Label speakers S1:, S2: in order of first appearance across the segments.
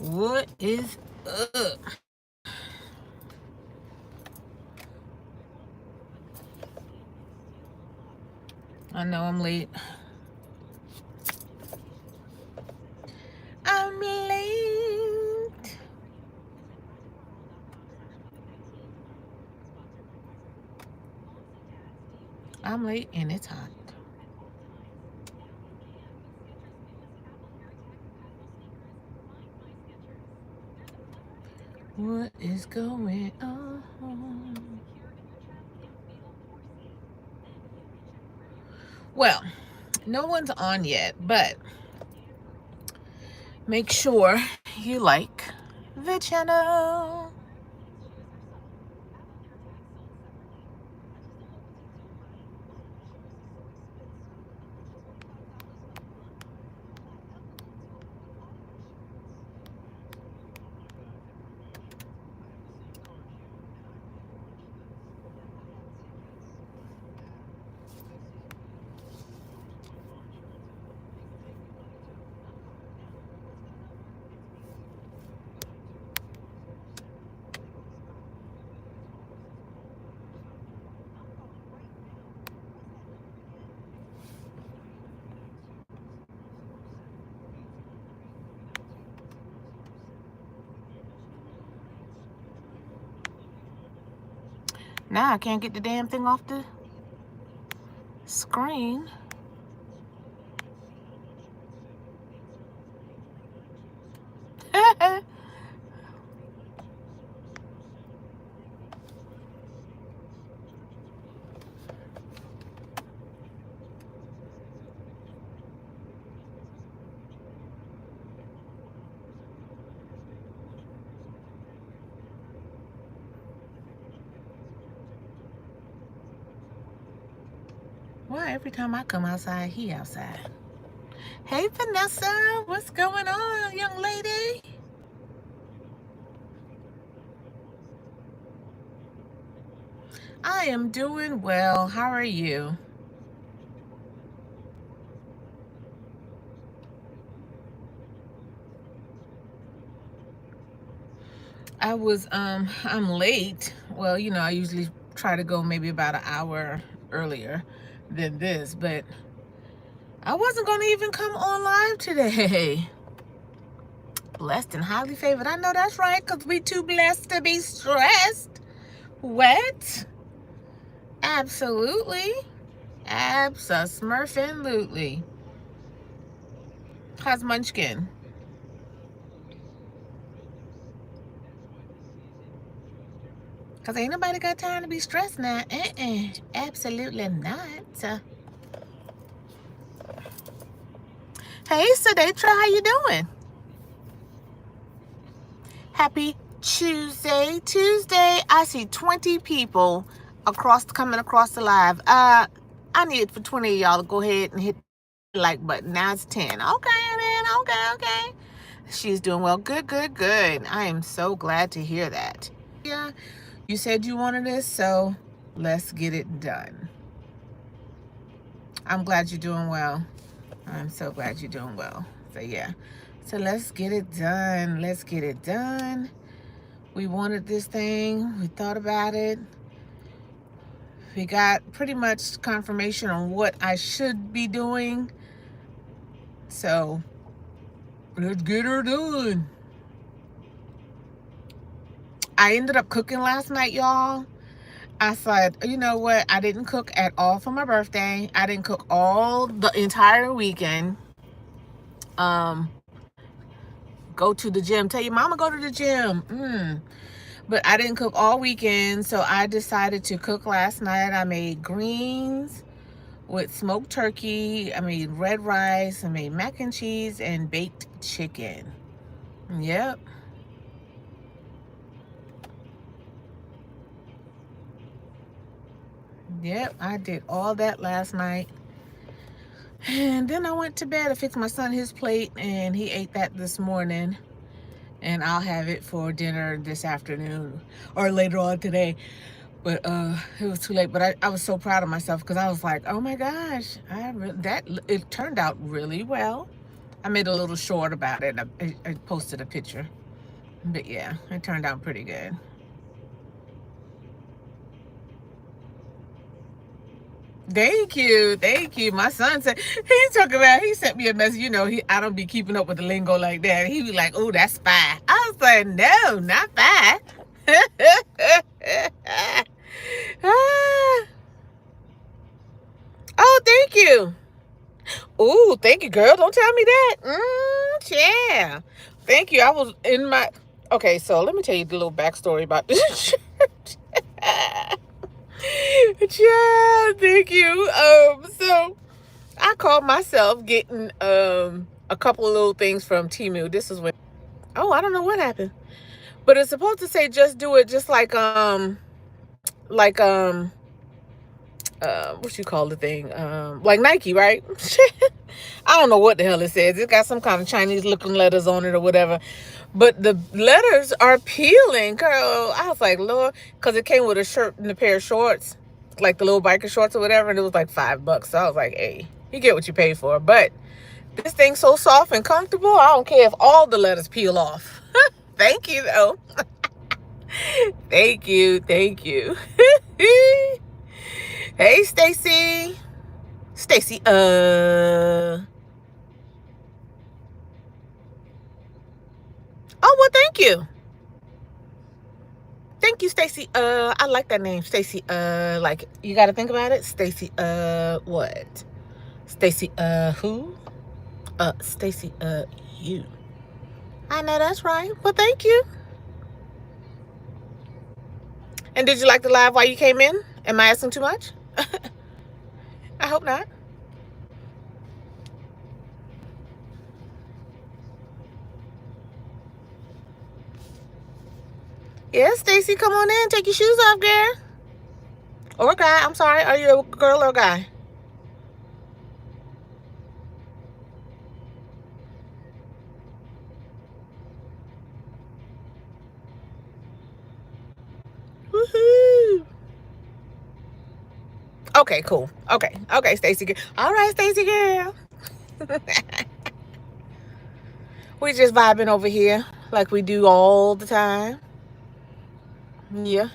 S1: What is up? I know I'm late. I'm late. I'm late and it's hot. What is going on? Well, no one's on yet, but make sure you like the channel. Now I can't get the damn thing off the screen. Why every time I come outside, he outside? Hey, Vanessa, what's going on, young lady? I am doing well. How are you? I'm late. Well, you know, I usually try to go maybe about an hour earlier than this, but I wasn't going to even come on live today. Blessed and highly favored. I know that's right, because we too blessed to be stressed. What? Absolutely. Abso-smurfing-lutely. How's Munchkin? Because ain't nobody got time to be stressed now. Absolutely not. Hey, Sadatra, how you doing? Happy Tuesday. I see 20 people coming across the live. I need for 20 of y'all to go ahead and hit the like button. Now it's 10. Okay, man. Okay. She's doing well. Good. I am so glad to hear that. Yeah, you said you wanted this, so let's get it done. I'm glad you're doing well. I'm so glad you're doing well. So yeah. So let's get it done. We wanted this thing. We thought about it. We got pretty much confirmation on what I should be doing. So let's get her done. I ended up cooking last night, y'all. I said, you know what? I didn't cook at all for my birthday. I didn't cook all the entire weekend. Go to the gym. Tell your mama go to the gym. But I didn't cook all weekend, so I decided to cook last night. I made greens with smoked turkey. I made red rice. I made mac and cheese and baked chicken. Yep. Yep, I did all that last night. And then I went to bed. I fixed my son his plate, and he ate that this morning. And I'll have it for dinner this afternoon or later on today. But it was too late. But I was so proud of myself because I was like, oh my gosh, it turned out really well. I made a little short about it. I posted a picture. But yeah, it turned out pretty good. Thank you, thank you. My son said he sent me a message. You know, I don't be keeping up with the lingo like that. He was like, "Oh, that's spy." I was like, "No, not spy." Oh, thank you. Oh, thank you, girl. Don't tell me that. Yeah. Thank you. I was in my. Okay, so let me tell you the little backstory about this church. Yeah, thank you. So I called myself getting a couple of little things from Temu. This is when, oh, I don't know what happened. But it's supposed to say just do it, just like what you call the thing? Like Nike, right? I don't know what the hell it says. It's got some kind of Chinese looking letters on it or whatever. But the letters are peeling, girl. I was like, Lord, because it came with a shirt and a pair of shorts, like the little biker shorts or whatever, and it was like $5. So I was like, hey, you get what you pay for. But this thing's so soft and comfortable, I don't care if all the letters peel off. Thank you, though. Thank you, thank you. Hey, Stacy. Stacy, oh, well, thank you. Thank you, Stacy. I like that name, Stacy. Like, you got to think about it. Stacy, what? Stacy, who? Stacy, you. I know that's right. Well, thank you. And did you like the live while you came in? Am I asking too much? I hope not. Yeah, Stacy, come on in. Take your shoes off, girl. Or a guy. I'm sorry. Are you a girl or a guy? Woohoo. Okay, cool. Okay, Stacy girl. All right, Stacy girl. We just vibing over here like we do all the time. Yeah.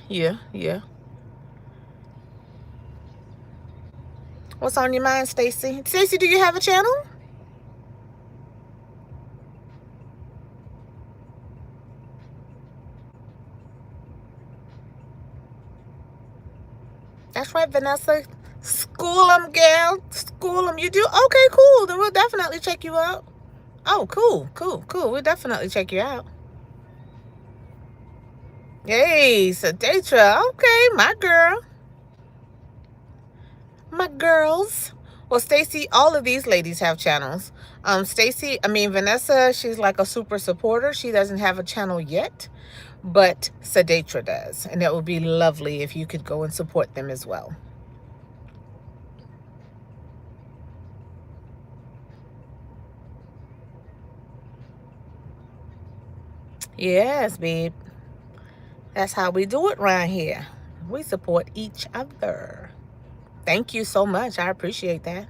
S1: What's on your mind, Stacy? Stacy, do you have a channel? That's right, Vanessa. School them, girl. School them. You do? Okay, cool. Then we'll definitely check you out. Oh, cool. We'll definitely check you out. Hey, Sadatra. Okay, my girl. My girls. Well, Stacy, all of these ladies have channels. Vanessa, she's like a super supporter. She doesn't have a channel yet, but Sadatra does. And it would be lovely if you could go and support them as well. Yes, babe. That's how we do it around here. We support each other. Thank you so much. I appreciate that.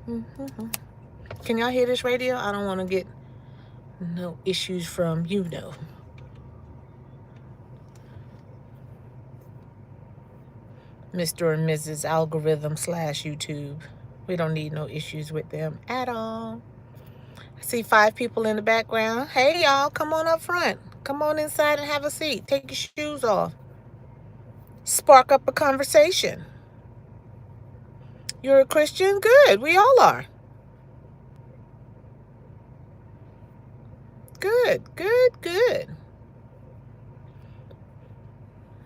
S1: Can y'all hear this radio? I don't want to get no issues from Mr. and Mrs. Algorithm / YouTube. We don't need no issues with them at all. I see 5 people in the background. Hey, y'all, come on up front. Come on inside and have a seat. Take your shoes off. Spark up a conversation. You're a Christian? Good. We all are. Good.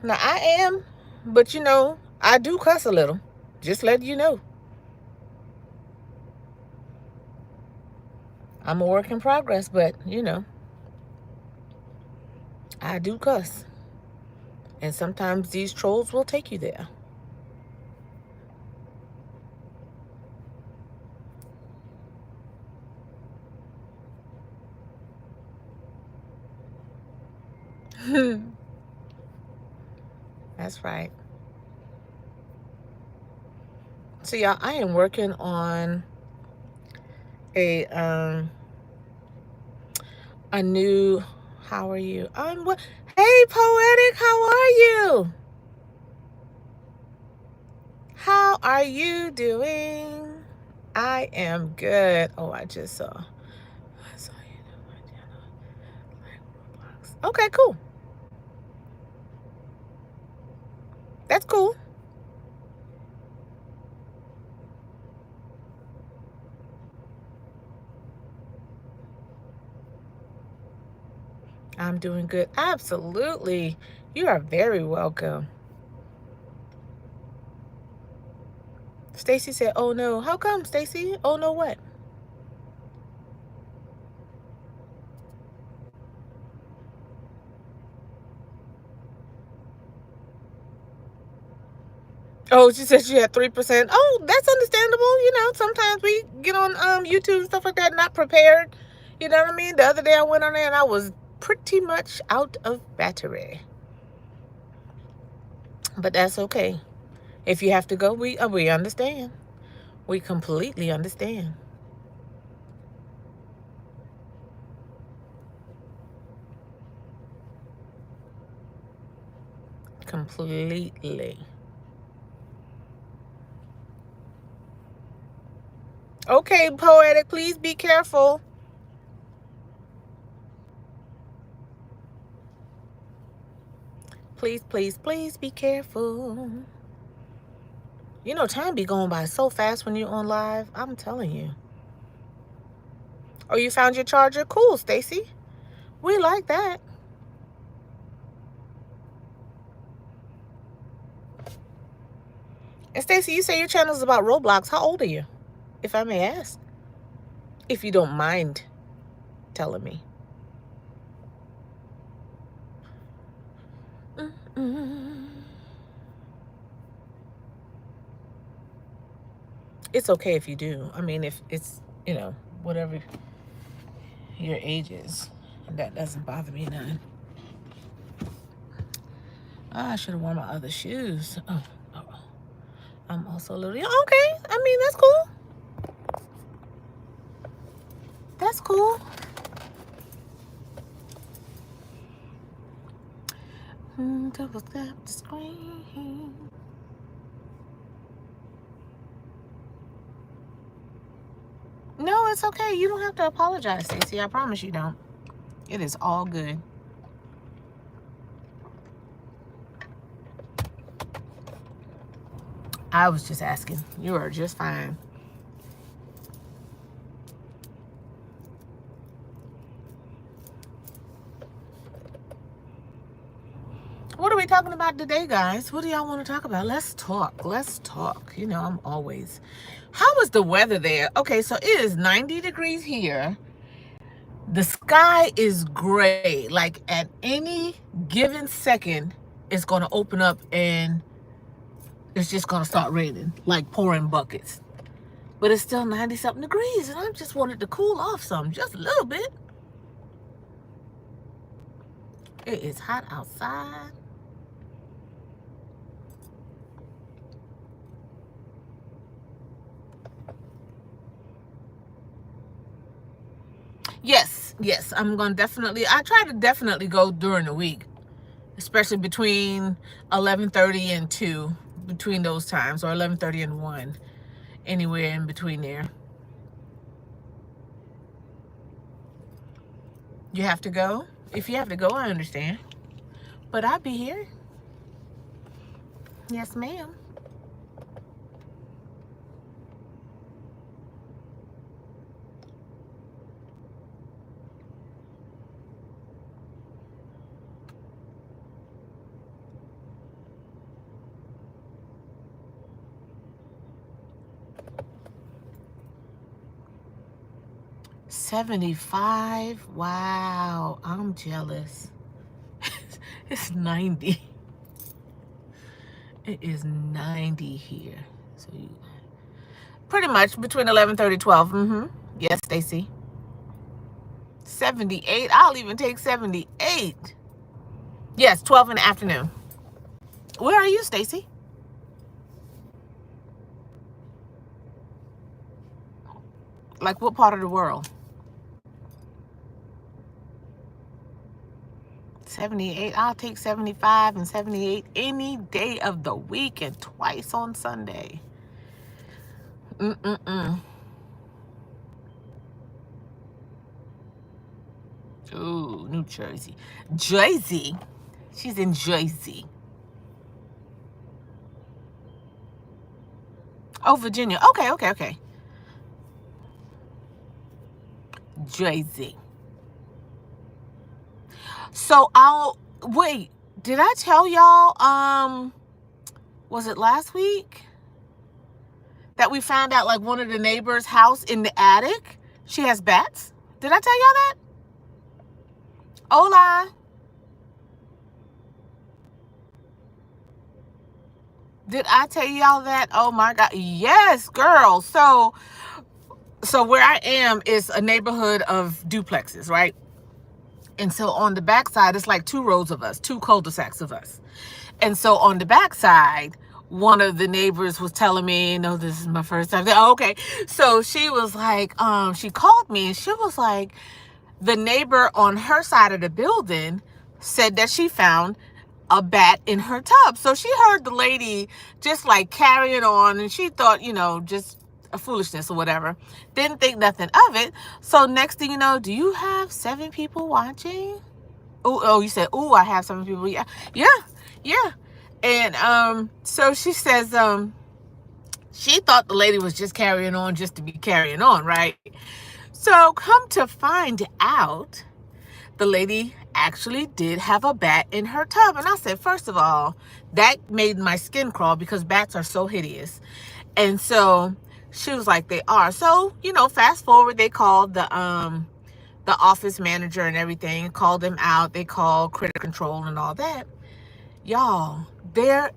S1: Now, I am, but I do cuss a little. Just letting you know. I'm a work in progress, but, I do cuss. And sometimes these trolls will take you there. That's right. So y'all, I am working on a new, how are you? What? Hey, Poetic, how are you? How are you doing? I am good. Oh, I saw you. Okay, cool. That's cool. I'm doing good. Absolutely. You are very welcome. Stacy said, oh no. How come, Stacy? Oh no, what? Oh, she said she had 3%. Oh, that's understandable. You know, sometimes we get on YouTube and stuff like that, not prepared. You know what I mean? The other day I went on there and I was pretty much out of battery. But that's okay. If you have to go, we understand. We completely understand. Completely. Okay, Poetic, please be careful. Please, please, please be careful. You know, time be going by so fast when you're on live. I'm telling you. Oh, you found your charger? Cool, Stacy. We like that. And Stacy, you say your channel is about Roblox. How old are you, if I may ask? If you don't mind telling me. It's okay if you do. I mean, if it's, you know, whatever your age is, that doesn't bother me none. Oh, I should have worn my other shoes. Oh. I'm also a little young. Okay, I mean, that's cool. That's cool. Double tap the screen. No, it's okay. You don't have to apologize, Stacey. I promise you don't. It is all good. I was just asking. You are just fine. What are we talking about today, guys? What do y'all want to talk about? Let's talk. Let's talk. You know, I'm always... How is the weather there? Okay, so it is 90 degrees here. The sky is gray. Like, at any given second, it's going to open up and it's just going to start raining. Like, pouring buckets. But it's still 90-something degrees, and I just wanted to cool off some, just a little bit. It is hot outside. Yes, I'm going to definitely, I try to definitely go during the week, especially between 11:30 and 2, between those times, or 11:30 and 1, anywhere in between there. You have to go? If you have to go, I understand. But I'll be here. Yes, ma'am. $75. Wow, I'm jealous. It's 90. It is 90 here. So you pretty much between 11:30 12. Yes, Stacy. 78. I'll even take 78. Yes, 12 in the afternoon. Where are you, Stacy? Like what part of the world? 78. I'll take 75 and 78 any day of the week and twice on Sunday. Mm-mm-mm. Ooh, New Jersey. Jersey. She's in Jersey. Oh, Virginia. Okay. Jersey. So wait, did I tell y'all, was it last week that we found out like one of the neighbors' house in the attic, she has bats? Did I tell y'all that? Hola. Did I tell y'all that? Oh my God. Yes, girl. So where I am is a neighborhood of duplexes, right? And so on the backside, it's like 2 rows of us, 2 cul-de-sacs of us. And so on the backside, one of the neighbors was telling me, no, this is my first time. Oh, okay. So she was like, she called me and she was like, the neighbor on her side of the building said that she found a bat in her tub. So she heard the lady just like carrying on and she thought, just a foolishness or whatever. Didn't think nothing of it. So next thing you know, do you have 7 people watching? Oh, you said, I have 7 people. Yeah. And so she says, she thought the lady was just carrying on just to be carrying on, right? So come to find out, the lady actually did have a bat in her tub. And I said, first of all, that made my skin crawl because bats are so hideous. And so she was like, they are. So, fast forward, they called the office manager and everything, called them out. They called critter control and all that. Y'all, there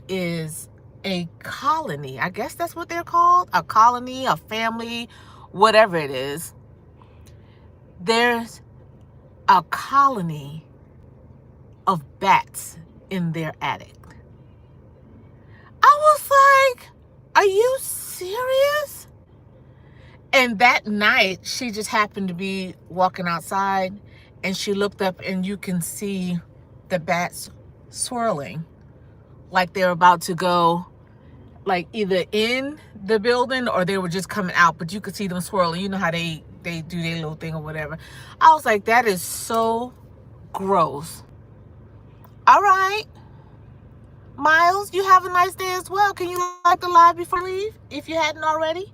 S1: is a colony. I guess that's what they're called. A colony, a family, whatever it is. There's a colony of bats in their attic. I was like, are you serious? And that night, she just happened to be walking outside and she looked up and you can see the bats swirling like they're about to go like either in the building or they were just coming out, but you could see them swirling. You know how they do their little thing or whatever. I was like, that is so gross. All right, Miles, you have a nice day as well. Can you like the live before I leave if you hadn't already?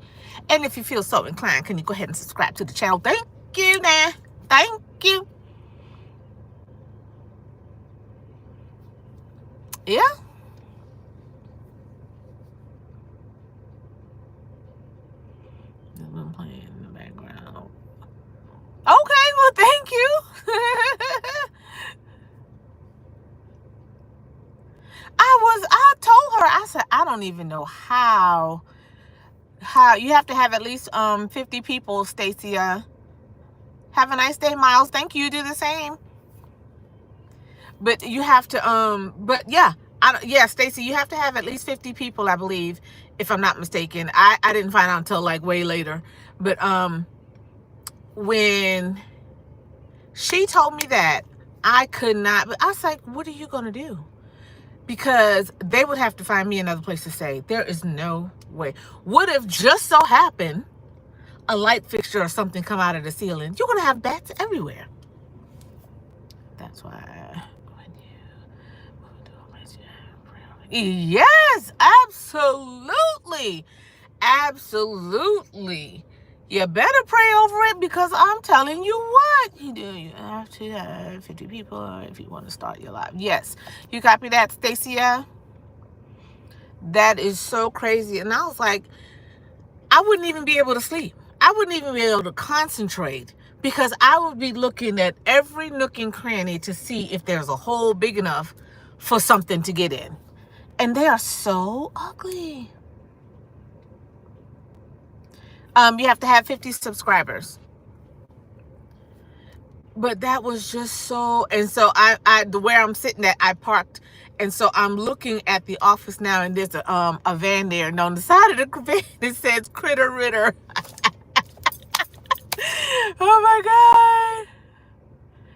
S1: And if you feel so inclined, can you go ahead and subscribe to the channel? Thank you, now. Thank you. Yeah. I'm playing in the background. Okay, well, thank you. I told her, I said, I don't even know how you have to have at least 50 people, Stacia. Have a nice day, Miles. Thank you. Do the same. But you have to but yeah, Stacy, you have to have at least 50 people, I believe, if I'm not mistaken. I didn't find out until like way later. But when she told me that, I could not, but I was like, what are you gonna do? Because they would have to find me another place to stay. There is no way. What if just so happened a light fixture or something come out of the ceiling? You're gonna have bats everywhere. That's why yes, absolutely. You better pray over it because I'm telling you what, you have to have 50 people if you want to start your life. Yes, you copy that, Stacia? That is so crazy. And I was like, I wouldn't even be able to sleep. I wouldn't even be able to concentrate because I would be looking at every nook and cranny to see if there's a hole big enough for something to get in. And they are so ugly. You have to have 50 subscribers. But that was just so, and so where I'm sitting at, I parked, and so I'm looking at the office now, and there's a van there, and on the side of the van it says Critter Ritter. Oh my God.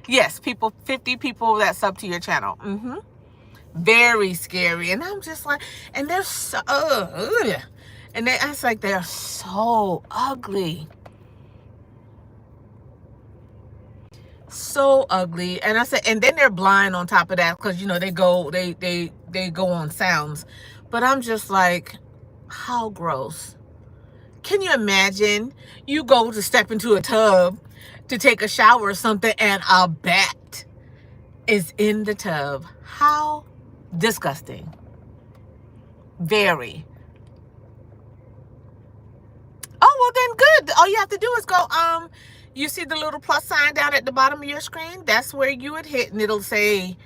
S1: Yes, 50 people that sub to your channel. Very scary. And I'm just like, and they're so, and I was like, they're so ugly. So ugly. And I said, and then they're blind on top of that, because you know they go on sounds. But I'm just like, how gross. Can you imagine you go to step into a tub to take a shower or something and a bat is in the tub? How disgusting. Very. Oh, well then good. All you have to do is go, you see the little plus sign down at the bottom of your screen? That's where you would hit, and it'll say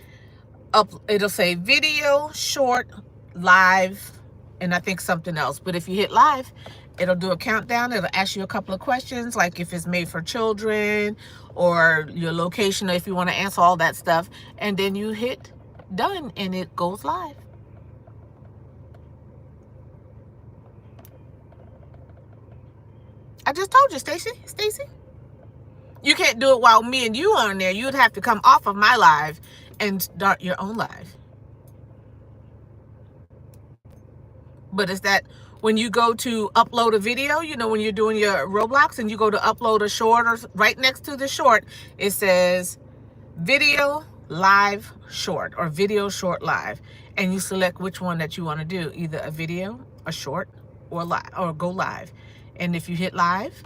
S1: video, short, live, and I think something else. But if you hit live, it'll do a countdown. It'll ask you a couple of questions, like if it's made for children or your location, or if you want to answer all that stuff. And then you hit done and it goes live. I just told you, Stacy. You can't do it while me and you are on there. You'd have to come off of my live and start your own live. But it's that when you go to upload a video, you know, when you're doing your Roblox and you go to upload a short, or right next to the short, it says video live short or video short live. And you select which one that you want to do, either a video, a short, or live, or go live. And if you hit live,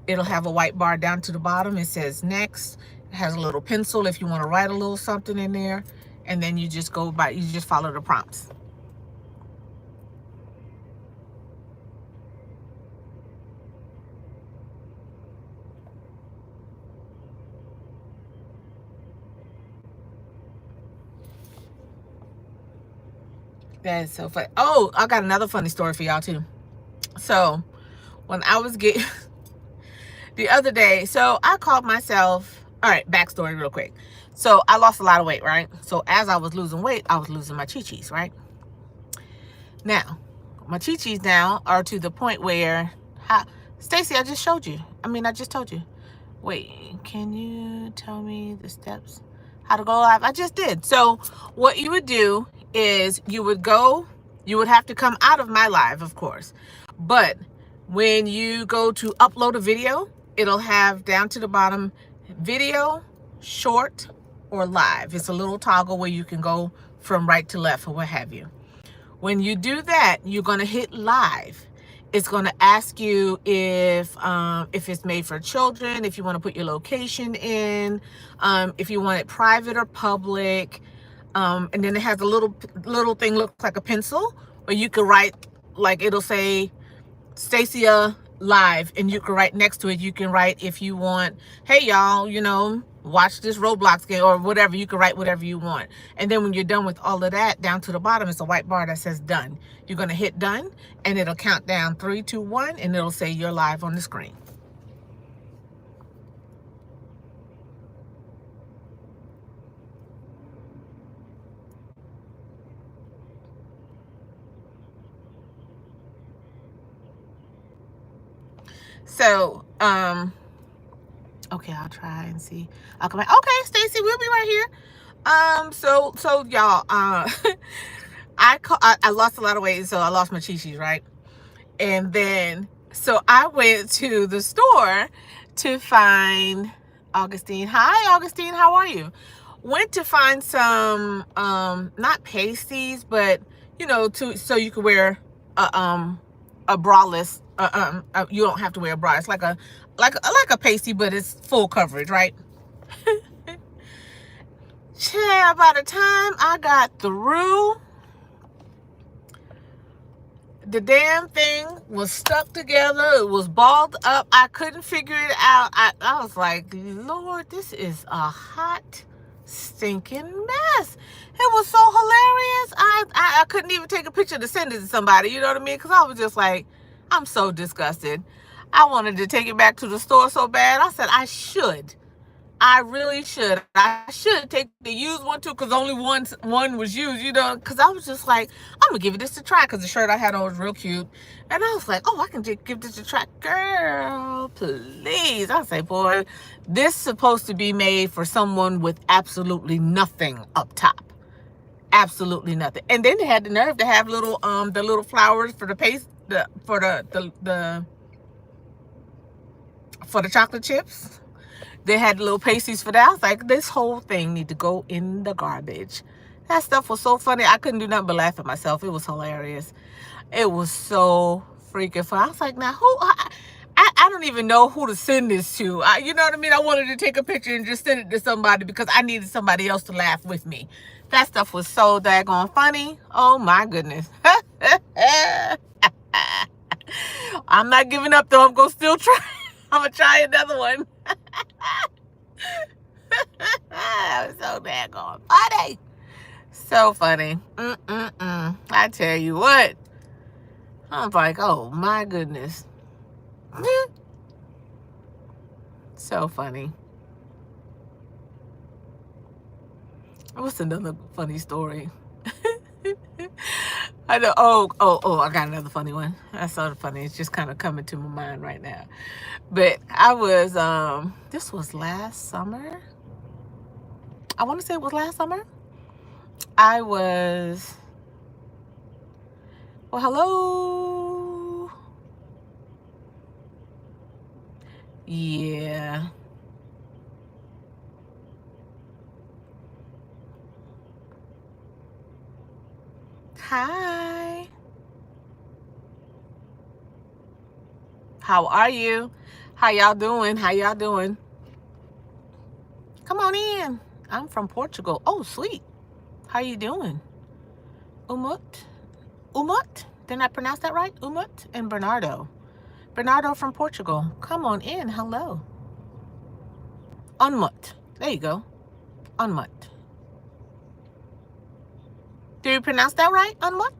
S1: it'll have a white bar down to the bottom. It says next. It has a little pencil if you want to write a little something in there. And then you just go by, you just follow the prompts. That is so funny. Oh, I got another funny story for y'all too. So when I was getting the other day, so I called myself, all right, backstory real quick. So I lost a lot of weight, right? So as I was losing weight, I was losing my chi-chis, right? Now, my chi-chis now are to the point where, Stacy, I just showed you. I just told you. Wait, can you tell me the steps? How to go live? I just did. So what you would do is you would have to come out of my live, of course. But when you go to upload a video, it'll have down to the bottom, video, short, or live. It's a little toggle where you can go from right to left or what have you. When you do that, you're going to hit live. It's going to ask you if it's made for children, if you want to put your location in, if you want it private or public. And then it has a little thing looks like a pencil, or you can write, like it'll say Stacia live, and you can write next to it. You can write if you want, hey y'all, you know, watch this Roblox game or whatever. You can write whatever you want. And then when you're done with all of that, down to the bottom is a white bar that says done. You're going to hit done, and it'll count down 3, 2, 1, and it'll say you're live on the screen. So, okay, I'll try and see. I'll come back. Okay, Stacy, we'll be right here. So y'all, I lost a lot of weight, so I lost my chi-chis, right? And then, so I went to the store to find Augustine. Hi, Augustine, how are you? Went to find some, not pasties, but, you know, so you could wear a braless. You don't have to wear a bra. It's like a pasty, but it's full coverage, right? Child, by the time I got through, the damn thing was stuck together. It was balled up. I couldn't figure it out. I was like, Lord, this is a hot, stinking mess. It was so hilarious. I couldn't even take a picture to send it to somebody. You know what I mean? Because I was just like, I'm so disgusted. I wanted to take it back to the store so bad. I said I should. I really should. I should take the used one too, because only one was used, you know, because I was just like, I'm going to give it this a try, because the shirt I had on was real cute. And I was like, oh, I can just give this a try. Girl, please. I say, boy, this is supposed to be made for someone with absolutely nothing up top. Absolutely nothing. And then they had the nerve to have little the little flowers for the paste, for the chocolate chips. They had little pasties for that. I was like, this whole thing need to go in the garbage. That stuff was so funny. I couldn't do nothing but laugh at myself. It was hilarious. It was so freaking fun. I was like, now who? I don't even know who to send this to. You know what I mean? I wanted to take a picture and just send it to somebody because I needed somebody else to laugh with me. That stuff was so daggone funny. Oh my goodness. I'm not giving up though. I'm going to still try. I'm going to try another one. That was so daggone funny. So funny. I tell you what. I'm like, oh my goodness. So funny. What's another funny story? I know. Oh, I got another funny one. That's so funny. It's just kind of coming to my mind right now. But I was, this was last summer. I want to say it was last summer. I was, well, hello. Yeah. Hi. How are you? How y'all doing? How y'all doing? Come on in. I'm from Portugal. Oh, sweet. How you doing? Umut? Didn't I pronounce that right? Umut and Bernardo. Bernardo from Portugal. Come on in. Hello. Unmut. There you go. Unmut. Did you pronounce that right? Unmut?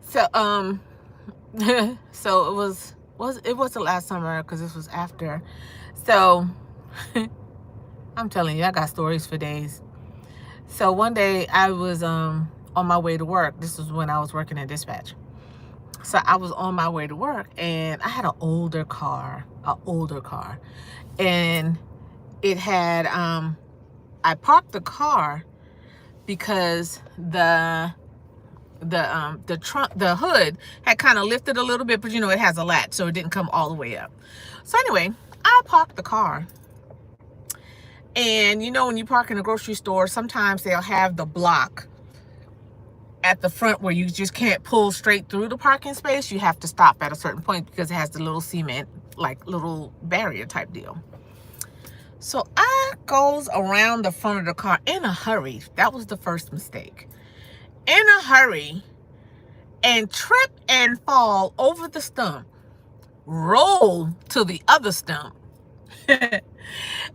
S1: So, so it was the last summer because this was after. So, I'm telling you, I got stories for days. So one day I was on my way to work. This was when I was working at dispatch. So I was on my way to work and I had an older car, and it had I parked the car because the trunk, the hood had kind of lifted a little bit, but you know, it has a latch, so it didn't come all the way up. So anyway, I parked the car. And you know, when you park in a grocery store, sometimes they'll have the block at the front where you just can't pull straight through the parking space. You have to stop at a certain point because it has the little cement, like little barrier type deal. So I goes around the front of the car in a hurry. That was the first mistake. In a hurry, and trip and fall over the stump, roll to the other stump.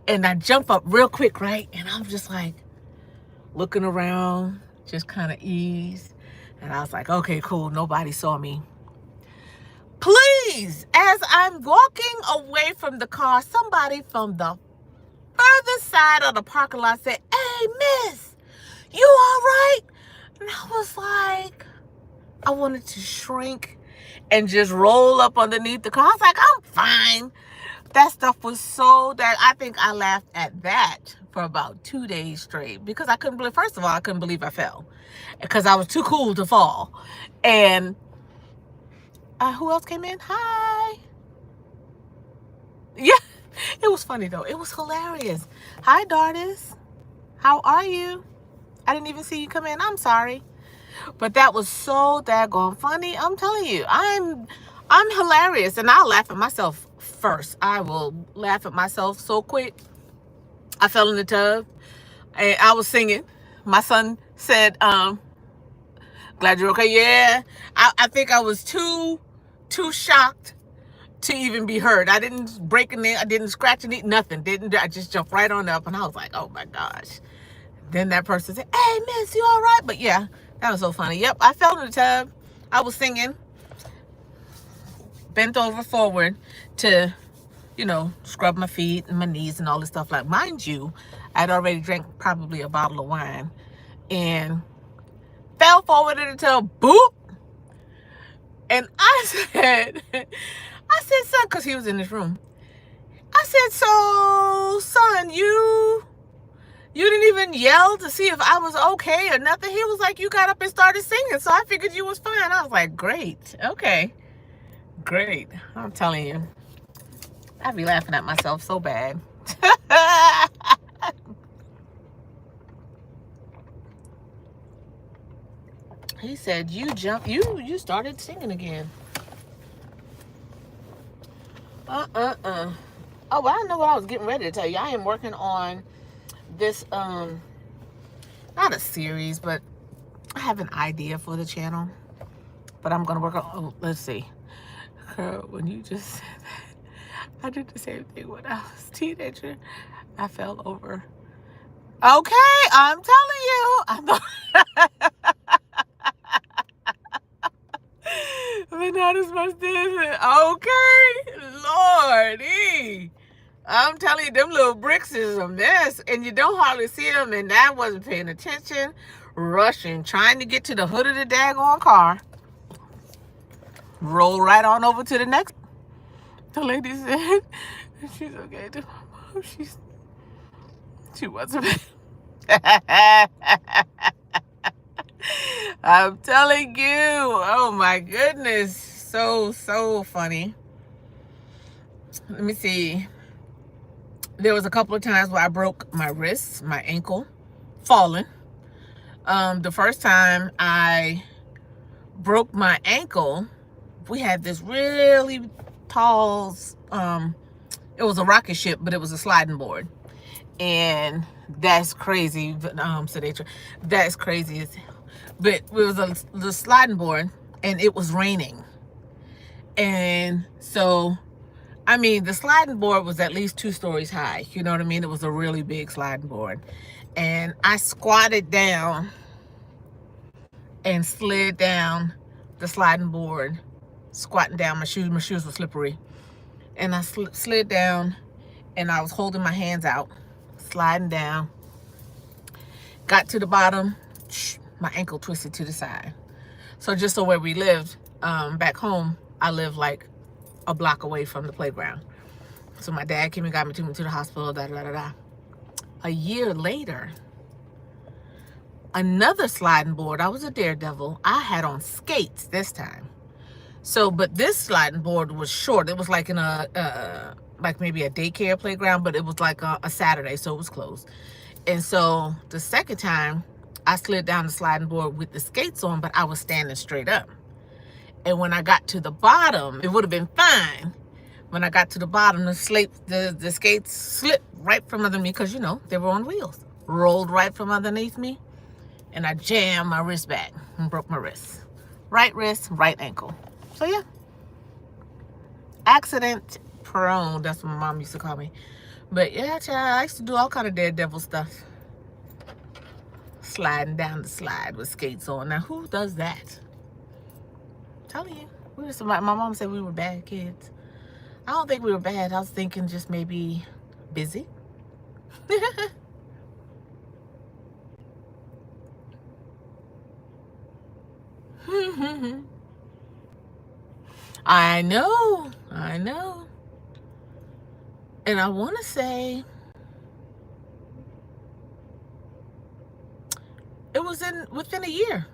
S1: And I jump up real quick, right? And I'm just like looking around, just kind of eased. And I was like, okay, cool. Nobody saw me. Please, as I'm walking away from the car, somebody from the further side of the parking lot said, hey, miss, you all right? And I was like, I wanted to shrink and just roll up underneath the car. I was like, I'm fine. That stuff was so that I think I laughed at that for about 2 days straight because I couldn't believe, first of all, I couldn't believe I fell because I was too cool to fall. And who else came in? Hi. Yeah, it was funny though. It was hilarious. Hi, Dardis. How are you? I didn't even see you come in. I'm sorry. But that was so daggone funny. I'm telling you, I'm hilarious, and I'll laugh at myself first. I will laugh at myself so quick. I fell in the tub, and I was singing. My son said, glad you're okay. Yeah, I think I was too shocked to even be heard. I didn't break a nail. I didn't scratch any, nothing. I just jumped right on up, and I was like, oh my gosh. Then that person said, hey, miss, you all right? But yeah, that was so funny. Yep, I fell in the tub. I was singing. bent over forward to, you know, scrub my feet and my knees and all this stuff. Like, mind you, I'd already drank probably a bottle of wine and fell forward until boop. And I said, son, because he was in this room. I said, so, son, you didn't even yell to see if I was okay or nothing. He was like, you got up and started singing, so I figured you was fine. I was like, great, okay, great. I'm telling you, I'd be laughing at myself so bad. He said, you started singing again. Oh, well, I know what I was getting ready to tell you. I am working on this, not a series, but I have an idea for the channel. But I'm going to work on, oh, let's see. Girl, when you just said that, I did the same thing when I was a teenager. I fell over. Okay, I'm telling you. But not as much different. Okay, Lordy. I'm telling you, them little bricks is a mess, and you don't hardly see them, and I wasn't paying attention, rushing, trying to get to the hood of the daggone car. Roll right on over to the next. The lady said, she's okay. She wasn't. I'm telling you, oh my goodness, so funny. Let me see. There was a couple of times where I broke my wrists, my ankle, falling. The first time I broke my ankle, we had this really tall, it was a rocket ship, but it was a sliding board. And that's crazy. That's crazy. But it was the sliding board, and it was raining. And so, I mean, the sliding board was at least 2 stories high. You know what I mean? It was a really big sliding board. And I squatted down and slid down the sliding board, squatting down. My shoes were slippery. And I slid down, and I was holding my hands out, sliding down. Got to the bottom, my ankle twisted to the side. So just so where we lived, back home, I lived like a block away from the playground. So my dad came and got me to the hospital, A year later, another sliding board. I was a daredevil. I had on skates this time. So, but this sliding board was short. It was like in a, like maybe a daycare playground, but it was like a Saturday, so it was closed. And so the second time, I slid down the sliding board with the skates on, but I was standing straight up. And when I got to the bottom, it would have been fine. When I got to the bottom, the skates slipped right from under me because, you know, they were on wheels. Rolled right from underneath me, and I jammed my wrist back and broke my wrist. Right wrist, right ankle. So, yeah. Accident prone, that's what my mom used to call me. But, yeah, child, I used to do all kind of daredevil stuff. Sliding down the slide with skates on. Now, who does that? I'm telling you. My mom said we were bad kids. I don't think we were bad. I was thinking just maybe busy. I know. And I want to say it was within a year.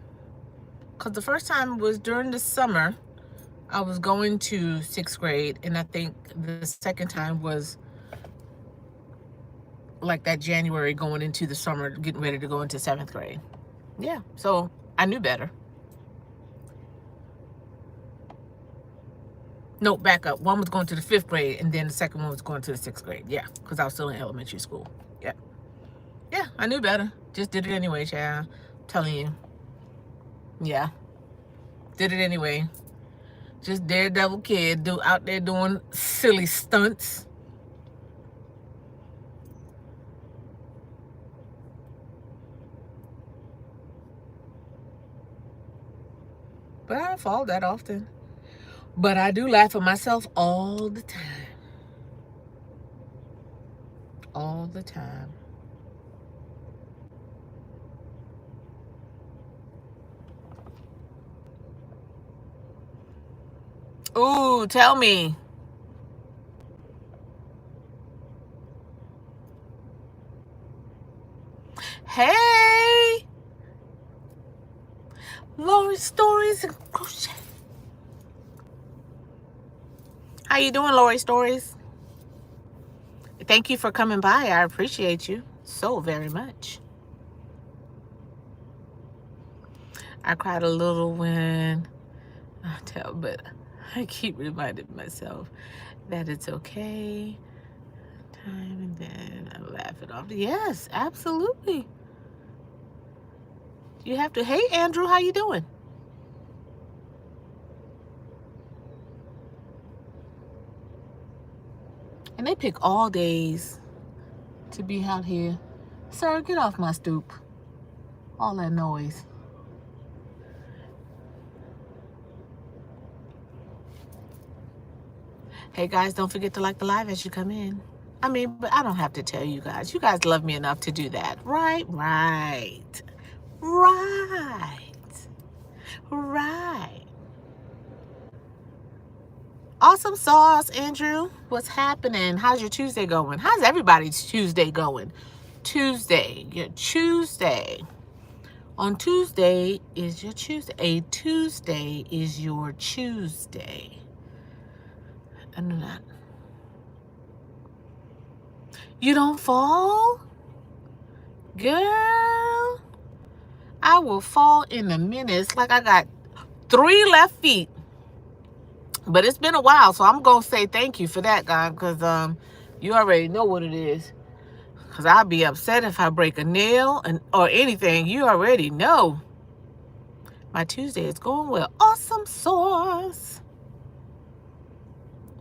S1: Because the first time was during the summer. I was going to 6th grade, and I think the second time was like that January going into the summer, getting ready to go into 7th grade. Yeah, so I knew better. No, back up. One was going to the 5th grade, and then the second one was going to the 6th grade. Yeah, because I was still in elementary school. Yeah. Yeah, I knew better. Just did it anyway, child. I'm telling you. Yeah. Did it anyway. Just daredevil kid out there doing silly stunts. But I don't fall that often. But I do laugh at myself all the time. All the time. Ooh, tell me. Hey, Lori Stories and Crochet. How you doing, Lori Stories? Thank you for coming by. I appreciate you so very much. I cried a little when but I keep reminding myself that it's okay. Time and then I laugh it off. Yes, absolutely. You have to. Hey, Andrew, how you doing? And they pick all days to be out here. Sir, get off my stoop. All that noise. Hey guys, don't forget to like the live as you come in. I mean, but I don't have to tell you guys. You guys love me enough to do that. Right. Awesome sauce, Andrew. What's happening? How's your Tuesday going? How's everybody's Tuesday going? Your Tuesday. On Tuesday is your Tuesday. A Tuesday is your Tuesday. I know that. You don't fall? Girl, I will fall in a minute. It's like I got 3 left feet. But it's been a while, so I'm going to say thank you for that, guy, because you already know what it is. Because I'll be upset if I break a nail or anything. You already know. My Tuesday is going well. Awesome sauce.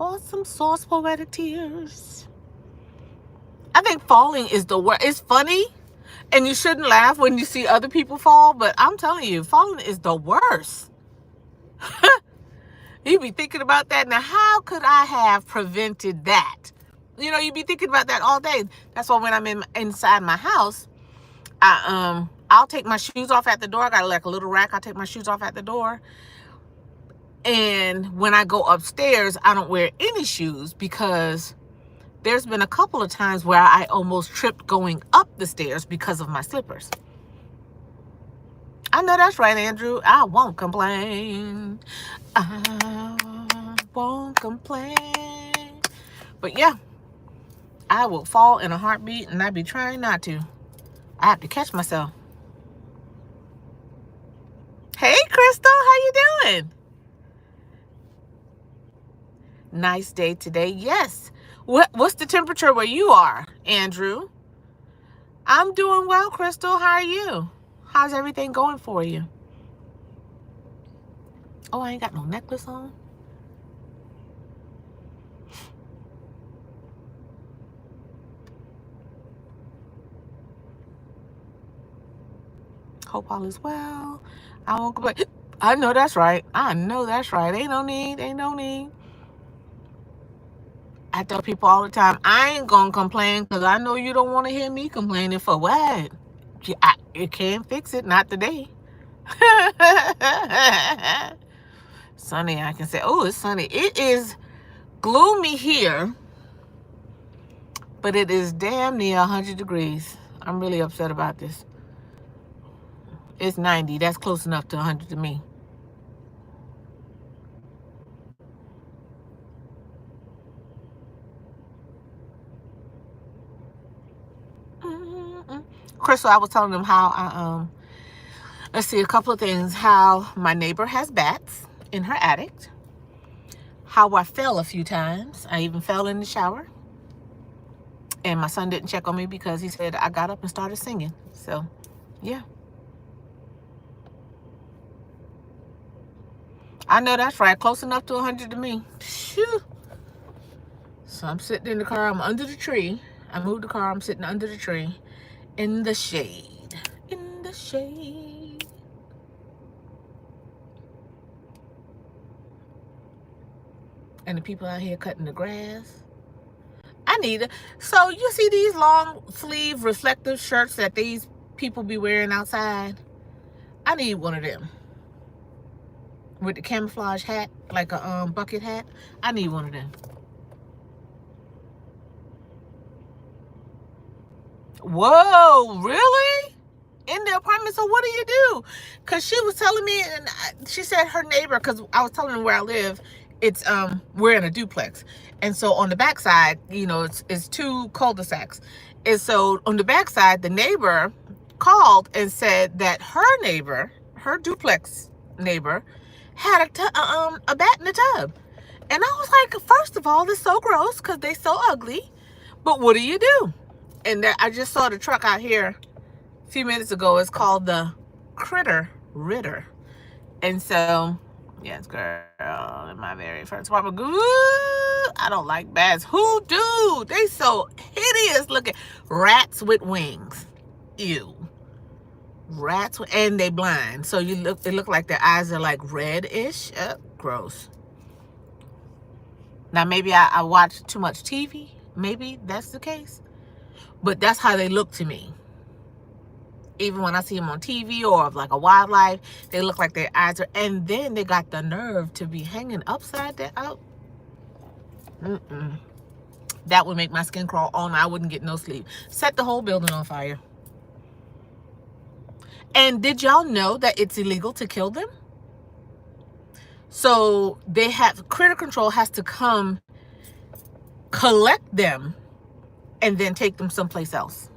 S1: Awesome sauce, poetic tears. I think falling is the worst. It's funny, and you shouldn't laugh when you see other people fall, but I'm telling you, falling is the worst. You be thinking about that. Now, how could I have prevented that? You know, you be thinking about that all day. That's why when I'm inside my house, I'll take my shoes off at the door. I got like a little rack. I'll take my shoes off at the door. And when I go upstairs, I don't wear any shoes because there's been a couple of times where I almost tripped going up the stairs because of my slippers. I know that's right, Andrew. I won't complain. I won't complain. But yeah, I will fall in a heartbeat, and I be trying not to. I have to catch myself. Hey, Crystal, how you doing? Nice day today. Yes. What's the temperature where you are, Andrew? I'm doing well, Crystal. How are you? How's everything going for you? Oh, I ain't got no necklace on. Hope all is well. I won't complain. I know that's right. Ain't no need. I tell people all the time, I ain't gonna complain because I know you don't want to hear me complaining for what? You can't fix it, not today. Sunny, I can say, oh, it's sunny. It is gloomy here, but it is damn near 100 degrees. I'm really upset about this. It's 90. That's close enough to 100 to me. Crystal, I was telling them how I, let's see, a couple of things. How my neighbor has bats in her attic. How I fell a few times. I even fell in the shower. And my son didn't check on me because he said I got up and started singing. So, yeah. I know that's right. Close enough to 100 to me. Phew. So I'm sitting in the car. I'm under the tree. I moved the car. I'm sitting under the tree. In the shade. In the shade. and the people out here cutting the grass. I need it. So you see these long sleeve reflective shirts that these people be wearing outside? I need one of them. With the camouflage hat, like a bucket hat. I need one of them. Whoa, really? In the apartment? So what do you do? Because she was telling me, and she said her neighbor, because I was telling her where I live, it's we're in a duplex, and so on the backside, you know, it's two cul-de-sacs, and so on the backside, the neighbor called and said that her neighbor, her duplex neighbor, had a bat in the tub. And I was like, first of all, it's so gross because they so ugly, but what do you do? And I just saw the truck out here a few minutes ago. It's called the Critter Ritter. And so, yes, girl, in my very first apartment, I don't like bats. Who do? They so hideous looking. Rats with wings. Ew. Rats, and they blind. So they look like their eyes are like reddish. Gross. Now, maybe I watch too much TV. Maybe that's the case. But that's how they look to me. Even when I see them on TV or like a wildlife, they look like their eyes are, and then they got the nerve to be hanging upside down. Oh. That would make my skin crawl all night. I wouldn't get no sleep. Set the whole building on fire. And did y'all know that it's illegal to kill them? So they have, critter control has to come collect them and then take them someplace else.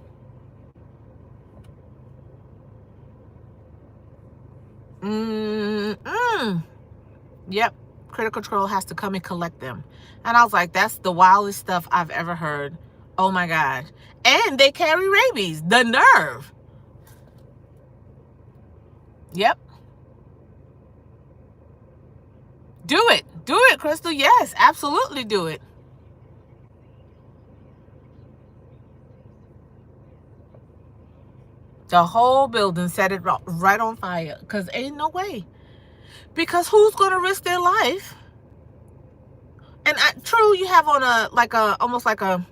S1: Yep. Critter control has to come and collect them. And I was like, that's the wildest stuff I've ever heard. Oh my God. And they carry rabies. The nerve. Yep. Do it. Do it, Crystal. Yes, absolutely do it. The whole building, set it right on fire. Because ain't no way. Because who's going to risk their life? And true, you have on almost like a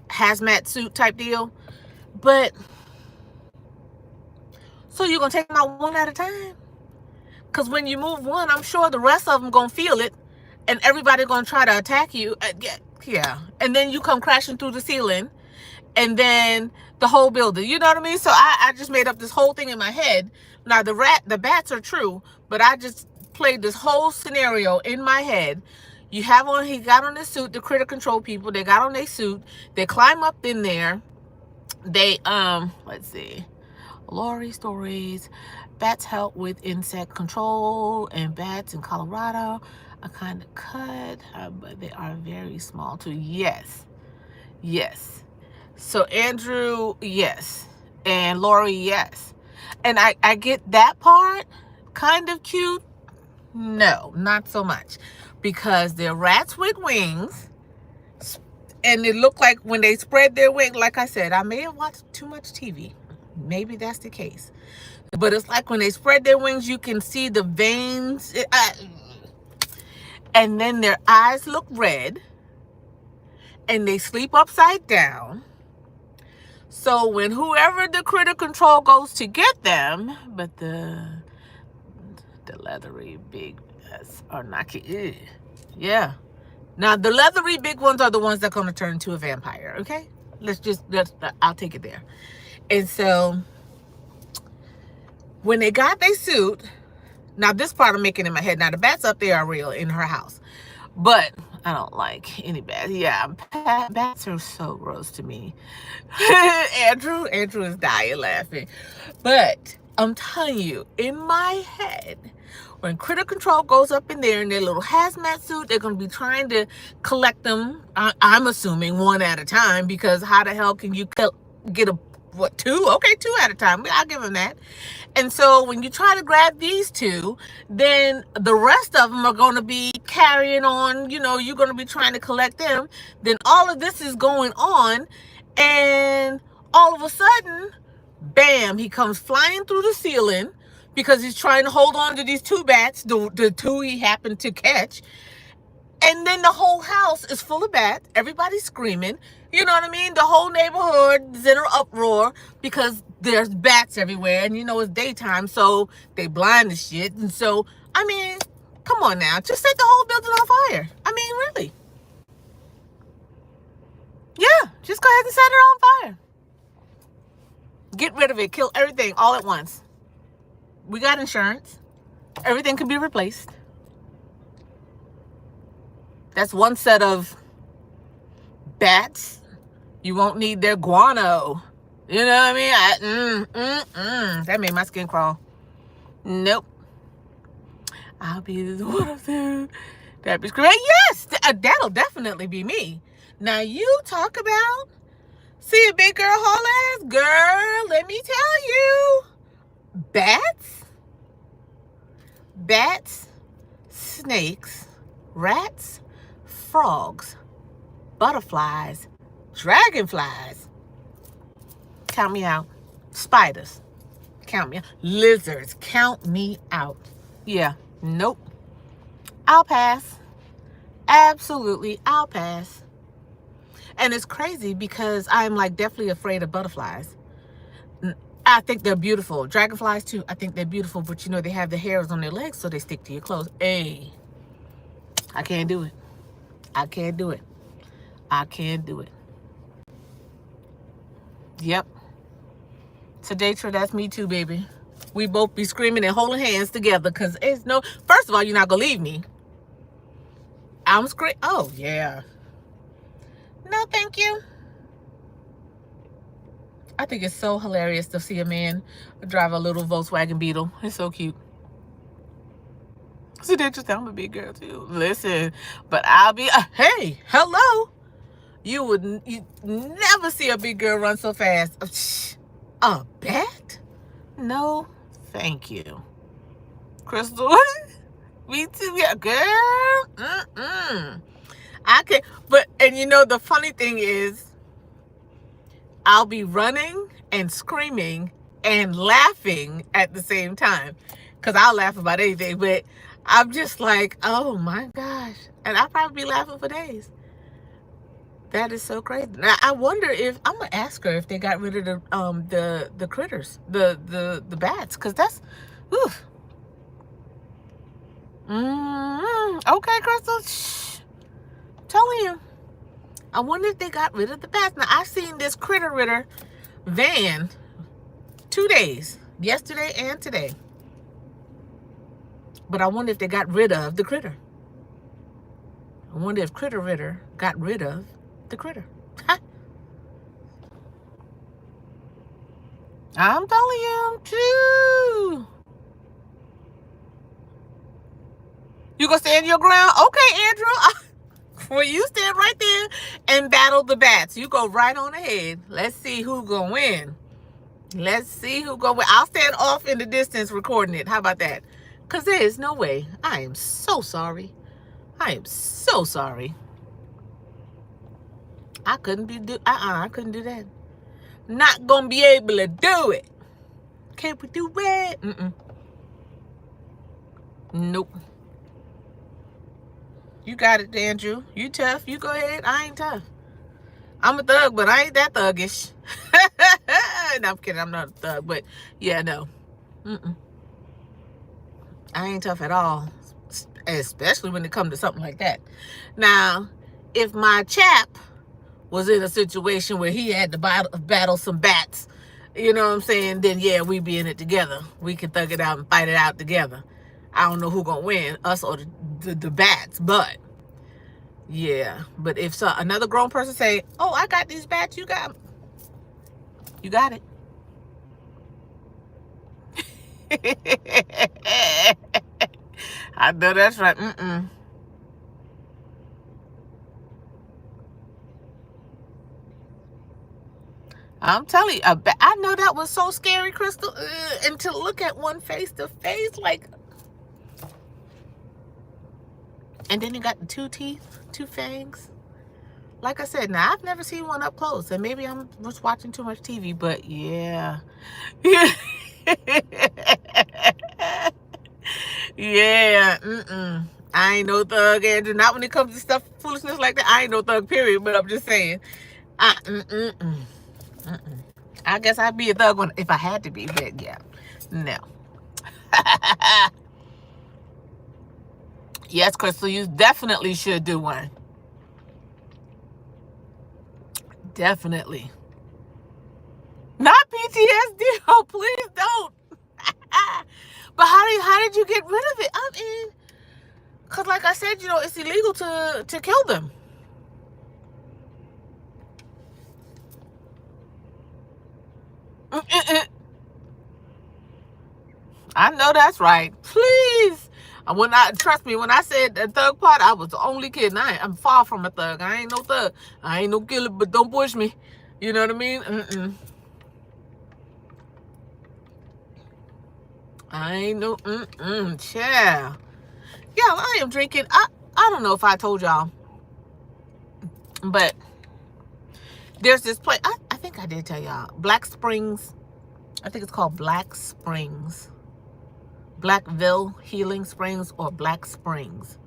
S1: hazmat suit type deal. But, so you're going to take them out one at a time? Because when you move one, I'm sure the rest of them going to feel it. And everybody going to try to attack you. Yeah. And then you come crashing through the ceiling. And then the whole building. You know what I mean? So I just made up this whole thing in my head. Now, the bats are true. But I just played this whole scenario in my head. He got on his suit, the critter control people. They got on their suit. They climb up in there. They, let's see. Lori stories. Bats help with insect control, and bats in Colorado are kind of cut, but they are very small too. Yes. Yes. So Andrew, yes. And Lori, yes. And I get that part. Kind of cute. No, not so much. Because they're rats with wings. And it looked like when they spread their wings, like I said, I may have watched too much TV. Maybe that's the case. But it's like when they spread their wings, you can see the veins. And then their eyes look red. And they sleep upside down. So when whoever the critter control goes to get them, but the leathery big are not. Yeah. Now the leathery big ones are the ones that are going to turn into a vampire. Okay. I'll take it there. And so when they got their suit, now this part I'm making in my head. Now the bats up there are real in her house, but I don't like any bats. Yeah, bats are so gross to me. Andrew is dying laughing. But I'm telling you, in my head, when critter control goes up in there in their little hazmat suit, they're going to be trying to collect them. I'm assuming one at a time, because how the hell can you get two? Okay, two at a time. I'll give them that. And so when you try to grab these two, then the rest of them are going to be carrying on. You know, you're going to be trying to collect them. Then all of this is going on. And all of a sudden, bam, he comes flying through the ceiling because he's trying to hold on to these two bats, the two he happened to catch. And then the whole house is full of bats. Everybody's screaming. You know what I mean? The whole neighborhood is in an uproar because there's bats everywhere. And you know, it's daytime, so they blind the shit. And so, I mean, come on now. Just set the whole building on fire. I mean, really. Yeah, just go ahead and set it on fire. Get rid of it. Kill everything all at once. We got insurance. Everything can be replaced. That's one set of bats. You won't need their guano. You know what I mean? That made my skin crawl. Nope. I'll be the one of them. That'd be great. Yes, that'll definitely be me. Now you talk about see a big girl haul ass girl. Let me tell you, bats, snakes, rats, frogs, butterflies, dragonflies. Count me out. Spiders. Count me out. Lizards. Count me out. Yeah. Nope. I'll pass. Absolutely, I'll pass. And it's crazy because I'm like definitely afraid of butterflies. I think they're beautiful. Dragonflies too. I think they're beautiful, but you know, they have the hairs on their legs so they stick to your clothes. Hey, I can't do it. I can't do it. I can't do it. Yep. Today, that's me too, baby. We both be screaming and holding hands together because it's no, first of all, you're not going to leave me. I'm screaming. Oh, yeah. No, thank you. I think it's so hilarious to see a man drive a little Volkswagen Beetle. It's so cute. So they just I'm a big girl too. Listen, but I'll be hey, hello. You never see a big girl run so fast. A bat? No, thank you. Crystal, me too, yeah, girl. I can, but and you know the funny thing is, I'll be running and screaming and laughing at the same time, because I'll laugh about anything. But I'm just like, oh my gosh, and I'll probably be laughing for days. That is so crazy. Now I wonder if I'm gonna ask her if they got rid of the critters, the bats, because that's, oof. Okay, Crystal. Shh. Telling you. I wonder if they got rid of the bats. Now I've seen this critter van 2 days, yesterday and today. But I wonder if they got rid of the critter. I wonder if Critter got rid of the critter. Huh? I'm telling you, too. You gonna stand your ground? Okay, Andrew. Well, you stand right there and battle the bats. You go right on ahead. Let's see who's gonna win. Let's see who gonna win. I'll stand off in the distance recording it. How about that? Because there is no way. I am so sorry. I am so sorry. I couldn't I couldn't do that. Not gonna be able to do it. Can't we do it? Nope. You got it, Andrew. You tough. You go ahead. I ain't tough. I'm a thug, but I ain't that thuggish. No, I'm kidding. I'm not a thug, but yeah, no. I ain't tough at all, especially when it comes to something like that. Now, if my chap was in a situation where he had to battle some bats, you know what I'm saying, then yeah, we be in it together. We can thug it out and fight it out together. I don't know who gonna win, us or the bats, but yeah. But if another grown person say, oh, I got these bats, you got it. I know that's right. I'm telling you, I know that was so scary, Crystal, and to look at one face to face, like, and then you got the 2 teeth, 2 fangs. Like I said, now I've never seen one up close, and maybe I'm just watching too much TV, but yeah. Yeah. I ain't no thug, Andrew. Not when it comes to stuff, foolishness like that. I ain't no thug, period. But I'm just saying. I guess I'd be a thug if I had to be, but yeah. No. Yes, Crystal, you definitely should do one. Definitely. Not PTSD. Oh, please don't. But how did you get rid of it? I mean, because like I said, it's illegal to kill them. I know that's right. Please. Trust me, when I said the thug part, I was only kidding. I'm far from a thug. I ain't no thug. I ain't no killer, but don't push me. You know what I mean? I ain't no child. Yeah, I am drinking. I don't know if I told y'all, but there's this place. I think I did tell y'all. Black Springs. I think it's called Black Springs. Blackville Healing Springs or Black Springs.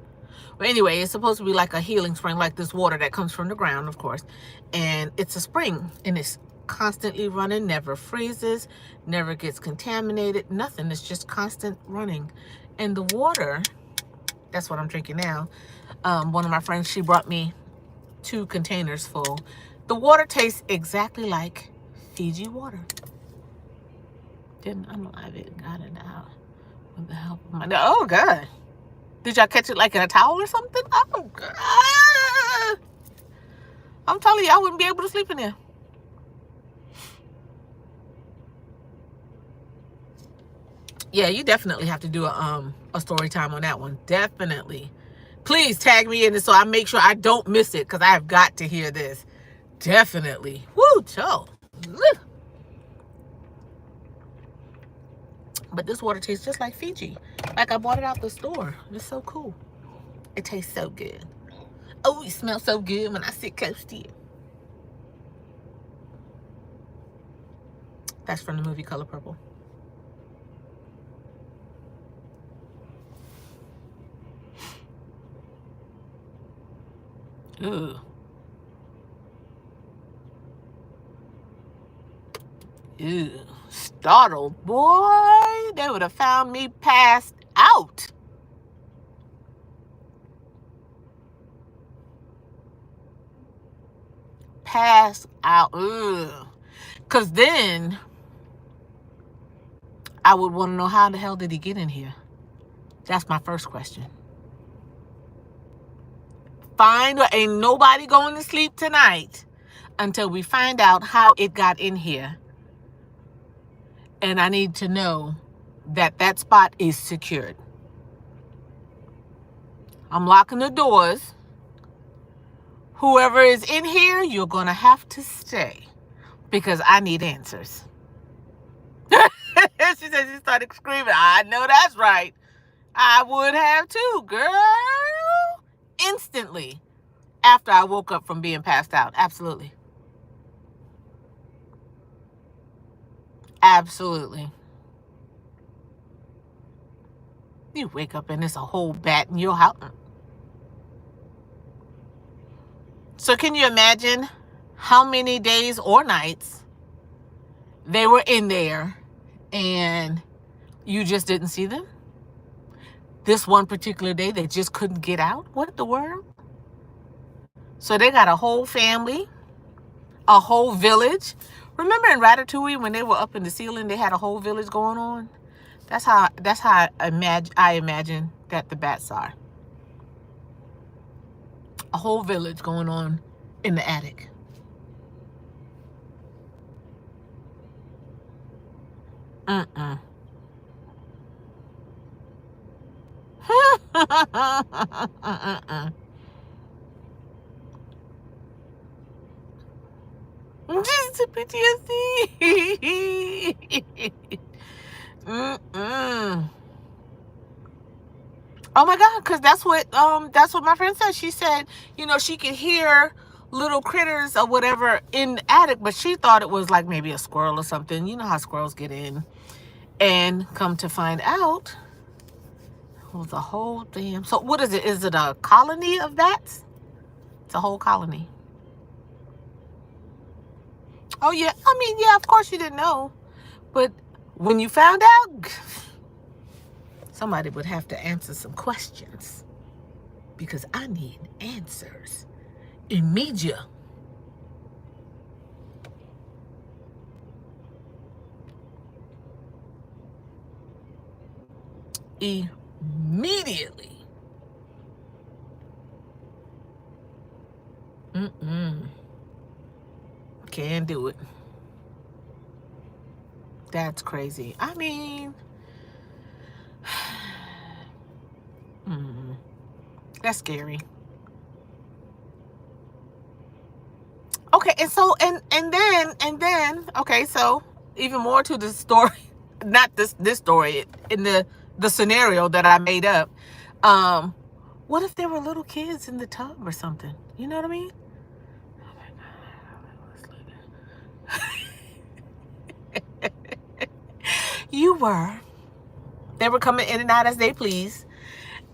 S1: But anyway, it's supposed to be like a healing spring, like this water that comes from the ground, of course. And it's a spring, and it's constantly running, never freezes, never gets contaminated, nothing. It's just constant running. And the water, that's what I'm drinking now. One of my friends, she brought me 2 containers full. The water tastes exactly like Fiji water. Didn't unalive it, got it out with the help of my... Oh, God. Did y'all catch it like in a towel or something? Oh, God. I'm telling you, I wouldn't be able to sleep in there. Yeah, you definitely have to do a story time on that one. Definitely. Please tag me in it so I make sure I don't miss it, because I have got to hear this. Definitely. Woo, chill. But this water tastes just like Fiji. Like I bought it out the store. It's so cool. It tastes so good. Oh, it smells so good when I sit close to you. That's from the movie Color Purple. Ooh. Ew. Startled, boy. They would have found me passed out. Passed out. Ugh. Because then I would want to know, how the hell did he get in here? That's my first question. Ain't nobody going to sleep tonight until we find out how it got in here. And I need to know that that spot is secured. I'm locking the doors. Whoever is in here, you're going to have to stay, because I need answers. She said, she started screaming. I know that's right. I would have too, girl. Instantly after I woke up from being passed out. Absolutely. Absolutely. You wake up and there's a whole bat in your house. So can you imagine how many days or nights they were in there and you just didn't see them? This one particular day, they just couldn't get out? What the world? So they got a whole family, a whole village. Remember in Ratatouille when they were up in the ceiling, they had a whole village going on? That's how I imagine that the bats are. A whole village going on in the attic. Just PTSD. Oh my God, because that's what my friend said. She said, she could hear little critters or whatever in the attic, but she thought it was like maybe a squirrel or something. You know how squirrels get in. And come to find out, Oh, the whole damn. So what is it? Is it a colony of bats? It's a whole colony. Oh, yeah. I mean, yeah, of course you didn't know. But when you found out, somebody would have to answer some questions. Because I need answers. Immediate. Immediately. Can't do it. That's crazy. I mean, that's scary. Okay, and so and then okay, so even more to the story, not this story, in the scenario that I made up. What if there were little kids in the tub or something? You know what I mean? Oh my God. They were coming in and out as they please.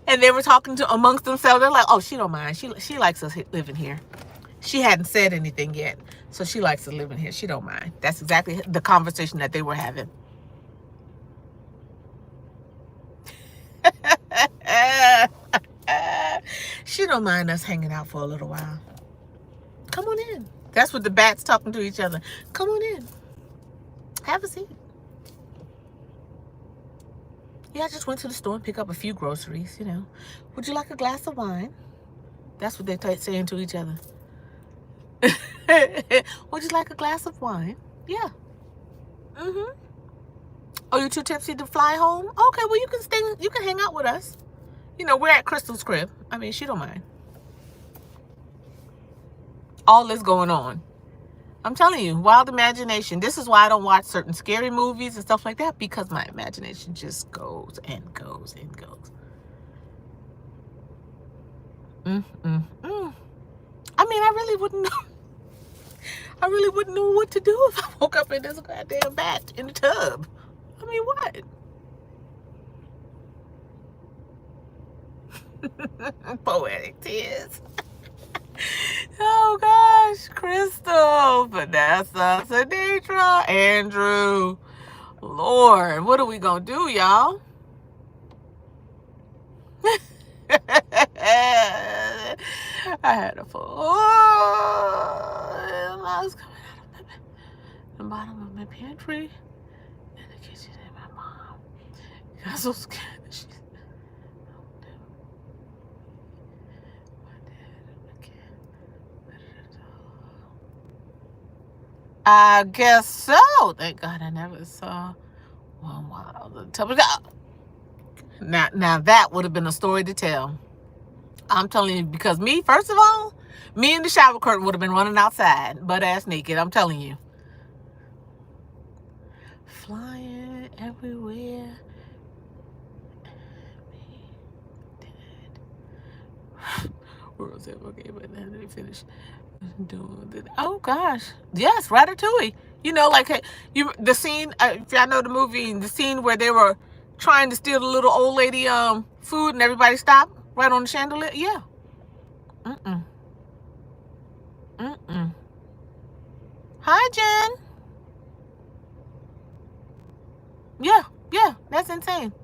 S1: And they were talking to amongst themselves. They're like, oh, she don't mind. She likes us living here. She hadn't said anything yet. So she likes to live in here. She don't mind. That's exactly the conversation that they were having. She don't mind us hanging out for a little while. Come on in. That's what the bats talking to each other. Come on in. Have a seat. Yeah, I just went to the store and pick up a few groceries, you know. Would you like a glass of wine? That's what they're saying to each other. Would you like a glass of wine? Yeah. Oh, you too tipsy to fly home? Okay, well, you can hang out with us. You know, we're at Crystal's crib. I mean, she don't mind. All this going on. I'm telling you, wild imagination. This is why I don't watch certain scary movies and stuff like that, because my imagination just goes and goes and goes. I mean, I really wouldn't know. I really wouldn't know what to do if I woke up in this goddamn bat in the tub. I mean, what? Poetic tears. Oh gosh, Crystal, Vanessa, Sanitra, Andrew. Lord, what are we gonna do, y'all? I had a full. I was coming out of the bottom of my pantry in the kitchen, and my mom got so scared that she. I guess so. Thank God I never saw one while the tub was out. Now that would have been a story to tell. I'm telling you, because me, first of all, me and the shower curtain would have been running outside, butt ass naked. I'm telling you. Flying everywhere. Where was it? Okay, but then let me finish. Oh gosh, yes, Ratatouille. You know, like the scene. If y'all know the movie, the scene where they were trying to steal the little old lady food and everybody stopped right on the chandelier. Yeah. Hi, Jen. Yeah, that's insane.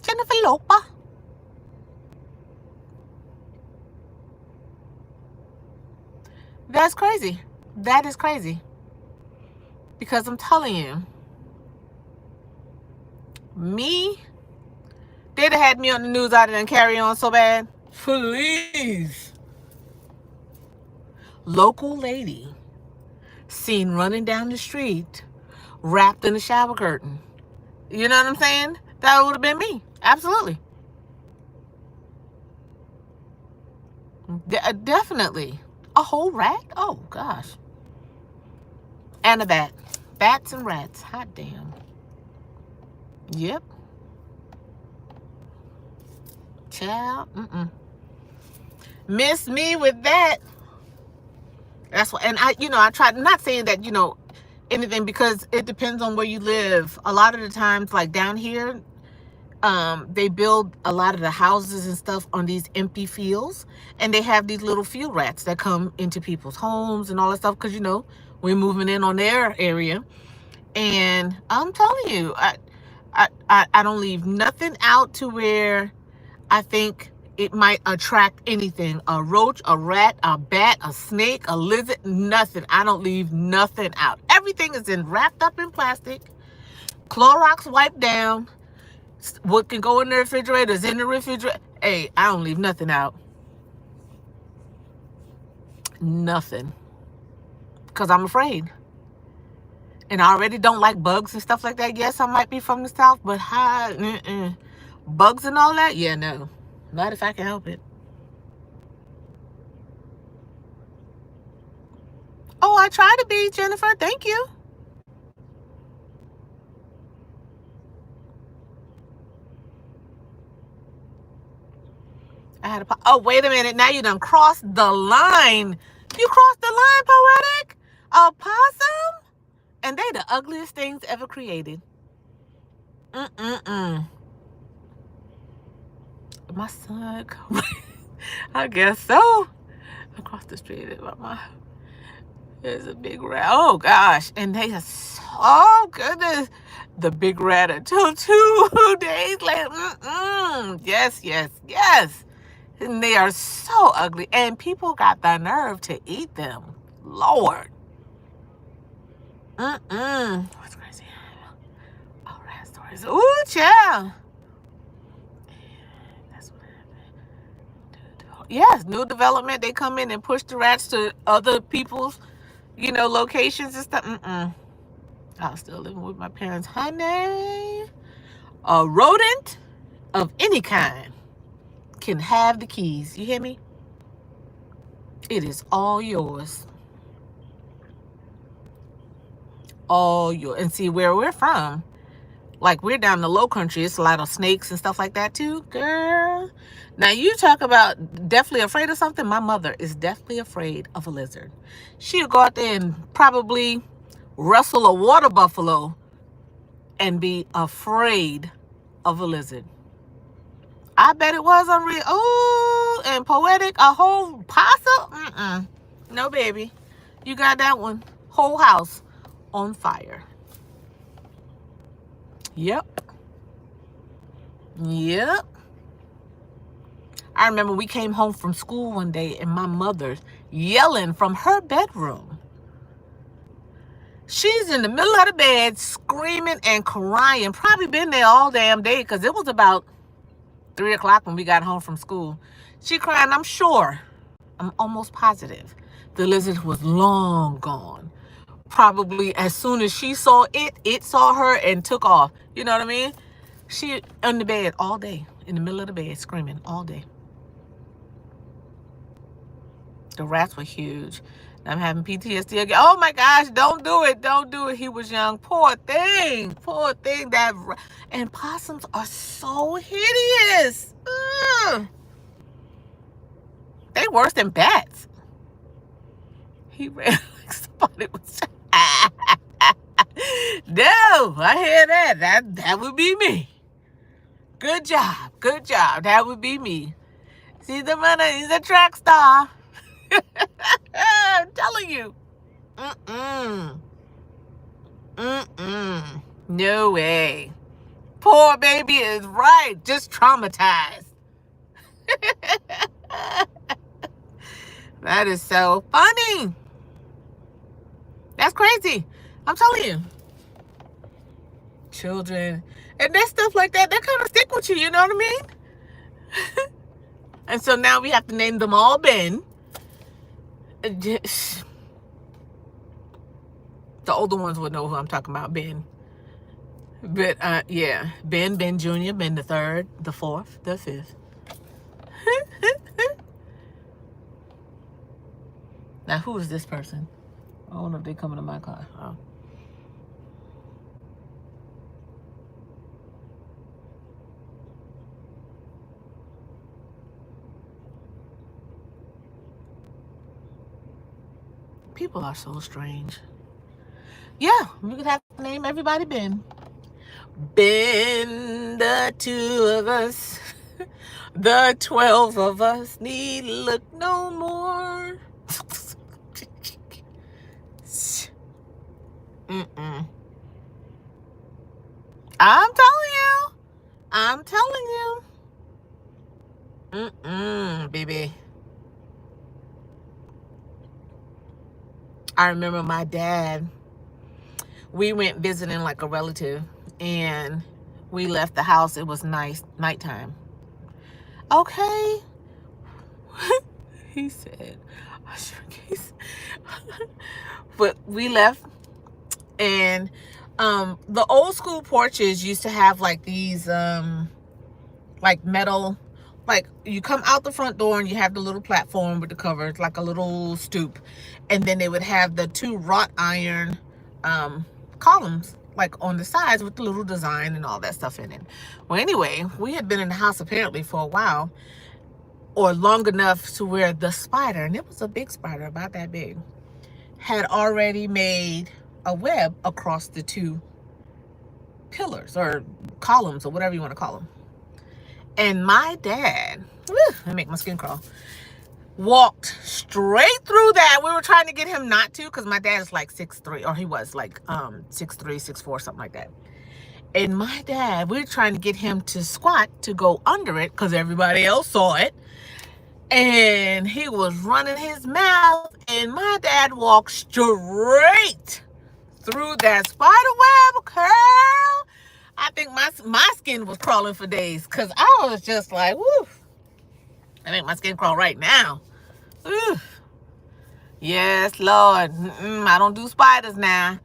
S1: Jennifer Lopa. That's crazy. That is crazy. Because I'm telling you, they'd have had me on the news out and carry on so bad. Please. Local lady seen running down the street wrapped in a shower curtain. You know what I'm saying? That would have been me. Absolutely. Definitely. A whole rat? Oh, gosh. And a bat. Bats and rats. Hot damn. Yep. Child. Miss me with that. That's what. And I tried, not saying that, anything, because it depends on where you live. A lot of the times, like down here, they build a lot of the houses and stuff on these empty fields, and they have these little field rats that come into people's homes and all that stuff, because, you know, we're moving in on their area. And I'm telling you, I don't leave nothing out to where I think it might attract anything. A roach, a rat, a bat, a snake, a lizard, nothing. I don't leave nothing out. Everything is wrapped up in plastic, Clorox wiped down. What can go in the refrigerator is in the refrigerator. Hey, I don't leave nothing out. Nothing. Because I'm afraid. And I already don't like bugs and stuff like that. Yes, I might be from the South, but bugs and all that? Yeah, no. Not if I can help it. Oh, I try to be, Jennifer. Thank you. I had a... Oh, wait a minute. Now you done crossed the line. You crossed the line, Poetic. A possum? And they the ugliest things ever created. My son... I guess so. Across the street at my... There's a big rat. Oh, gosh. And they are so... Oh, goodness. The big rat until 2 days later. Yes, yes, yes. And they are so ugly. And people got the nerve to eat them. Lord. What's crazy? Oh, rat stories. Ooh, child. That's what happened. Yes, new development. They come in and push the rats to other people's, you know, locations and stuff. I was still living with my parents. Honey, a rodent of any kind can have the keys. You hear me? It is all yours. All yours. And see, where we're from, like we're down in the low country, it's a lot of snakes and stuff like that too, girl. Now you talk about definitely afraid of something. My mother is definitely afraid of a lizard. She'll go out there and probably wrestle a water buffalo and be afraid of a lizard. I bet it was unreal. Oh, and Poetic, a whole possum? No, baby. You got that one. Whole house on fire. Yep. Yep. I remember we came home from school one day and my mother yelling from her bedroom. She's in the middle of the bed screaming and crying. Probably been there all damn day because it was about 3 o'clock when we got home from school. She crying. I'm sure, I'm almost positive, the lizard was long gone. Probably as soon as she saw it, it saw her and took off. You know what I mean? She in the bed all day, in the middle of the bed, screaming all day. The rats were huge. I'm having PTSD again. Oh my gosh, don't do it. Don't do it. He was young. Poor thing. Poor thing. And possums are so hideous. Ugh. They worse than bats. He ran like somebody was... No, I hear that. That would be me. Good job. Good job. That would be me. See the runner, he's a track star. I'm telling you. No way. Poor baby is right. Just traumatized. That is so funny. That's crazy. I'm telling you. Children. And that stuff like that kind of stick with you. You know what I mean? And so now we have to name them all Ben. The older ones would know who I'm talking about, Ben. But yeah, Ben Jr., Ben the 3rd, the 4th, the 5th. Now, who is this person? I don't know if they're coming to my car. Oh. People are so strange. Yeah, we could have to name everybody Ben. Ben, the 2 of us, the 12 of us need look no more. Mm-mm. I'm telling you. I'm telling you. Baby. I remember my dad, we went visiting like a relative, and we left the house. It was nighttime. Okay. He said, but we left, and the old school porches used to have like these like metal, like you come out the front door and you have the little platform with the covers, like a little stoop, and then they would have the 2 wrought iron columns like on the sides with the little design and all that stuff in it. Well, anyway, we had been in the house apparently for a while, or long enough to where the spider, and it was a big spider about that big, had already made a web across the 2 pillars or columns or whatever you want to call them. And my dad, I make my skin crawl, walked straight through that. We were trying to get him not to, because my dad is like 6'3", or he was like 6'3", 6'4", something like that. And my dad, we were trying to get him to squat to go under it because everybody else saw it. And he was running his mouth, and my dad walked straight through that spider web, girl. I think my skin was crawling for days, because I was just like, woo. I make my skin crawl right now. Woo. Yes, Lord. I don't do spiders now.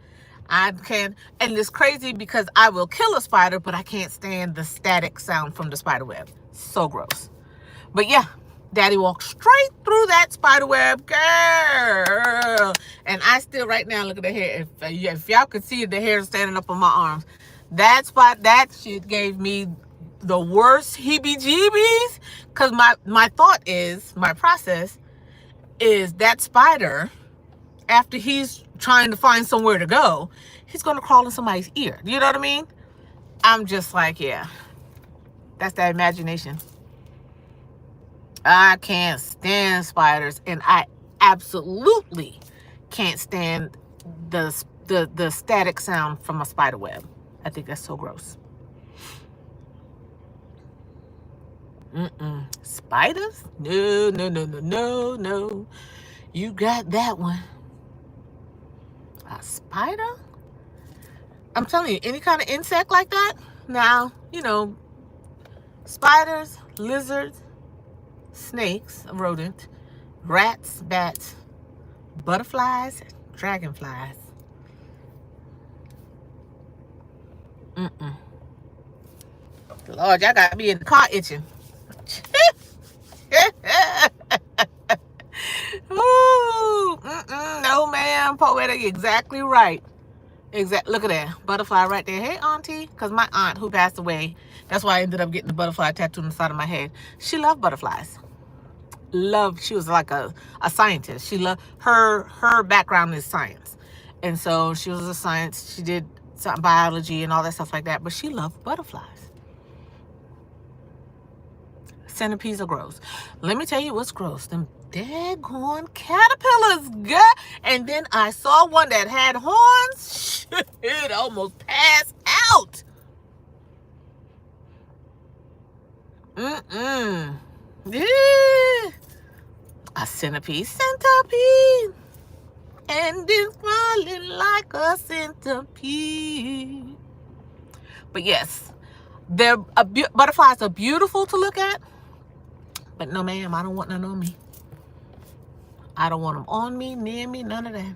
S1: I can't. And it's crazy because I will kill a spider, but I can't stand the static sound from the spider web. So gross. But yeah, Daddy walked straight through that spider web, girl. And I still, right now, look at the hair. If y'all could see the hair standing up on my arms, that shit gave me the worst heebie-jeebies. Because my thought is, my process is that spider, after he's trying to find somewhere to go, he's going to crawl in somebody's ear. You know what I mean? I'm just like, yeah, that's that imagination. I can't stand spiders, and I absolutely can't stand the static sound from a spider web. I think that's so gross. Spiders? No, no, no, no, no, no. You got that one. A spider? I'm telling you, any kind of insect like that? Now, you know, spiders, lizards, snakes, a rodent, rats, bats, butterflies, dragonflies. Lord, y'all got me in the car itching. Ooh, no, ma'am, poetic, exactly right. Look at that butterfly right there. Hey, auntie, because my aunt who passed away, that's why I ended up getting the butterfly tattoo on the side of my head. She loved butterflies. She was like a scientist. She loved her background is science, and so she was a science. She did some biology and all that stuff like that, but she loved butterflies. Centipedes are gross. Let me tell you what's gross. Them daggone caterpillars, girl. And then I saw one that had horns. It almost passed out. Yeah. A centipede. And it's smiling like a centipede. But yes, butterflies are beautiful to look at. But no, ma'am, I don't want none on me. I don't want them on me, near me, none of that.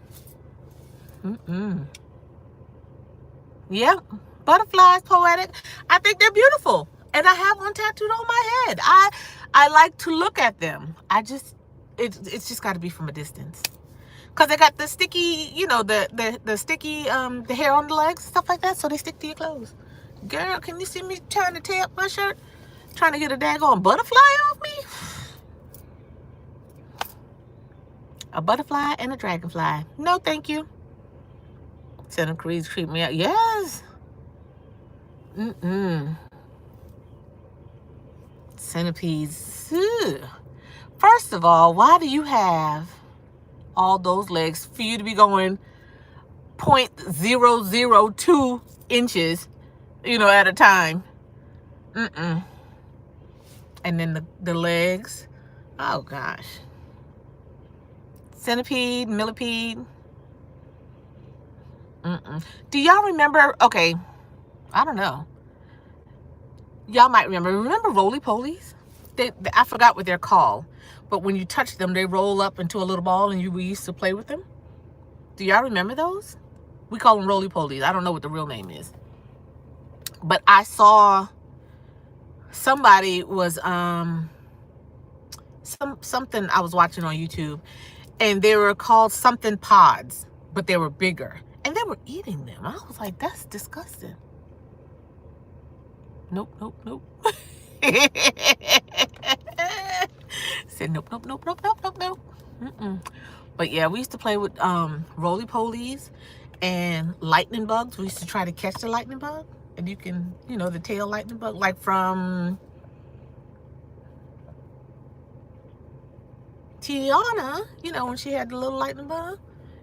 S1: Yeah, butterflies, poetic. I think they're beautiful. And I have one tattooed on my head. I like to look at them. It's just got to be from a distance. Because they got the sticky, you know, the sticky, the hair on the legs, stuff like that, so they stick to your clothes. Girl, can you see me trying to tear up my shirt? Trying to get a daggone butterfly off me? A butterfly and a dragonfly. No, thank you. Centipedes creep me out. Yes. Centipedes. Ugh. First of all, why do you have all those legs for you to be going 0.002 inches, at a time? And then the legs. Oh, gosh. Centipede, millipede. Do y'all remember? Okay, I don't know. Y'all might remember. Remember roly-polies? I forgot what they're called. But when you touch them, they roll up into a little ball, and we used to play with them. Do y'all remember those? We call them roly-polies. I don't know what the real name is. But I saw somebody was something I was watching on YouTube, and they were called something pods, but they were bigger, and they were eating them. I was like, that's disgusting. Nope. Said nope. But yeah, we used to play with roly-polies and lightning bugs. We used to try to catch the lightning bug, and you can, the tail lightning bug, like from Tiana, when she had the little lightning bug,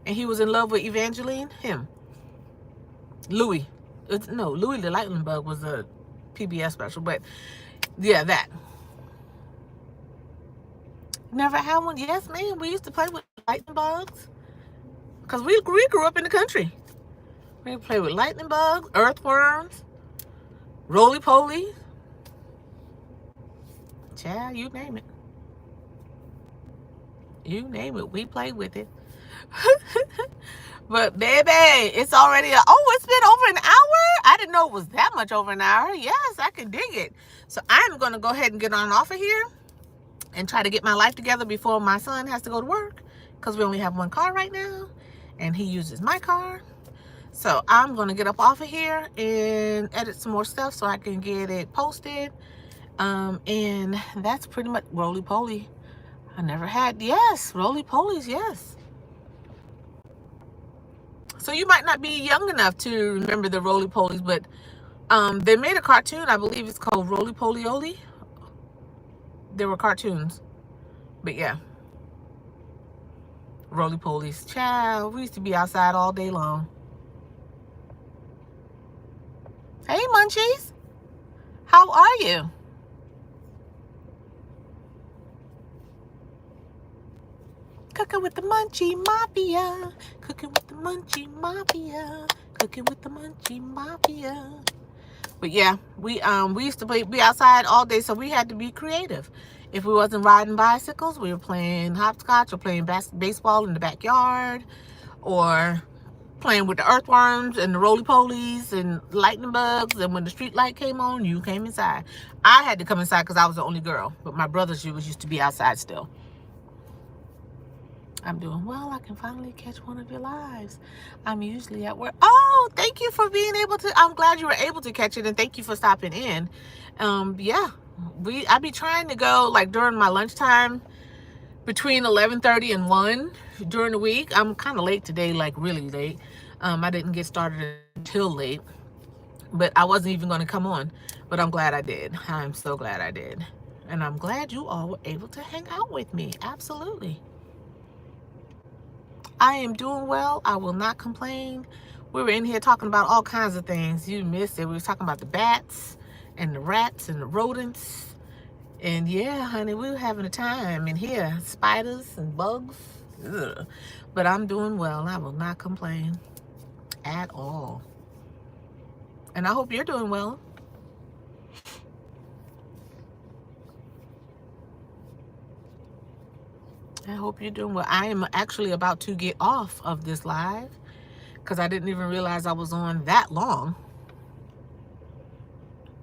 S1: and he was in love with Evangeline. Him, Louis. Louis the lightning bug was a PBS special, but yeah, that. Never had one? Yes, man. We used to play with lightning bugs because we grew up in the country. We play with lightning bugs, earthworms, roly-poly. Child, you name it. You name it. We played with it. But baby, it's already it's been over an hour. I didn't know it was that much over an hour. Yes, I can dig it. So I'm going to go ahead and get on off of here and try to get my life together before my son has to go to work, because we only have one car right now and he uses my car. So I'm going to get up off of here and edit some more stuff so I can get it posted. And that's pretty much roly-poly. I never had, yes, roly-polies, yes. So you might not be young enough to remember the roly-polies, but they made a cartoon. I believe it's called Roly-Poly-Oly. There were cartoons. But yeah. Roly-polies. Child, we used to be outside all day long. Hey, munchies. How are you? Cooking with the Munchie Mafia. Cooking with the Munchie Mafia. Cooking with the Munchie Mafia. But yeah, we used to be outside all day, so we had to be creative. If we wasn't riding bicycles, we were playing hopscotch or playing baseball in the backyard, or playing with the earthworms and the roly-polies and lightning bugs. And when the street light came on, you came inside. I had to come inside because I was the only girl, but my brothers used to be outside still. I'm doing well. I can finally catch one of your lives. I'm usually at work. Oh, thank you for being able to. I'm glad you were able to catch it, and thank you for stopping in. Yeah, I be trying to go like during my lunchtime between 11:30 and 1 during the week. I'm kind of late today, like really late. I didn't get started until late, but I wasn't even going to come on. But I'm glad I did. I'm so glad I did. And I'm glad you all were able to hang out with me. Absolutely. I am doing well. I will not complain. We were in here talking about all kinds of things. You missed it. We were talking about the bats and the rats and the rodents. And yeah, honey, we were having a time in here. Spiders and bugs. Ugh. But I'm doing well. I will not complain at all. And I hope you're doing well. I hope you're doing well. I am actually about to get off of this live because I didn't even realize I was on that long.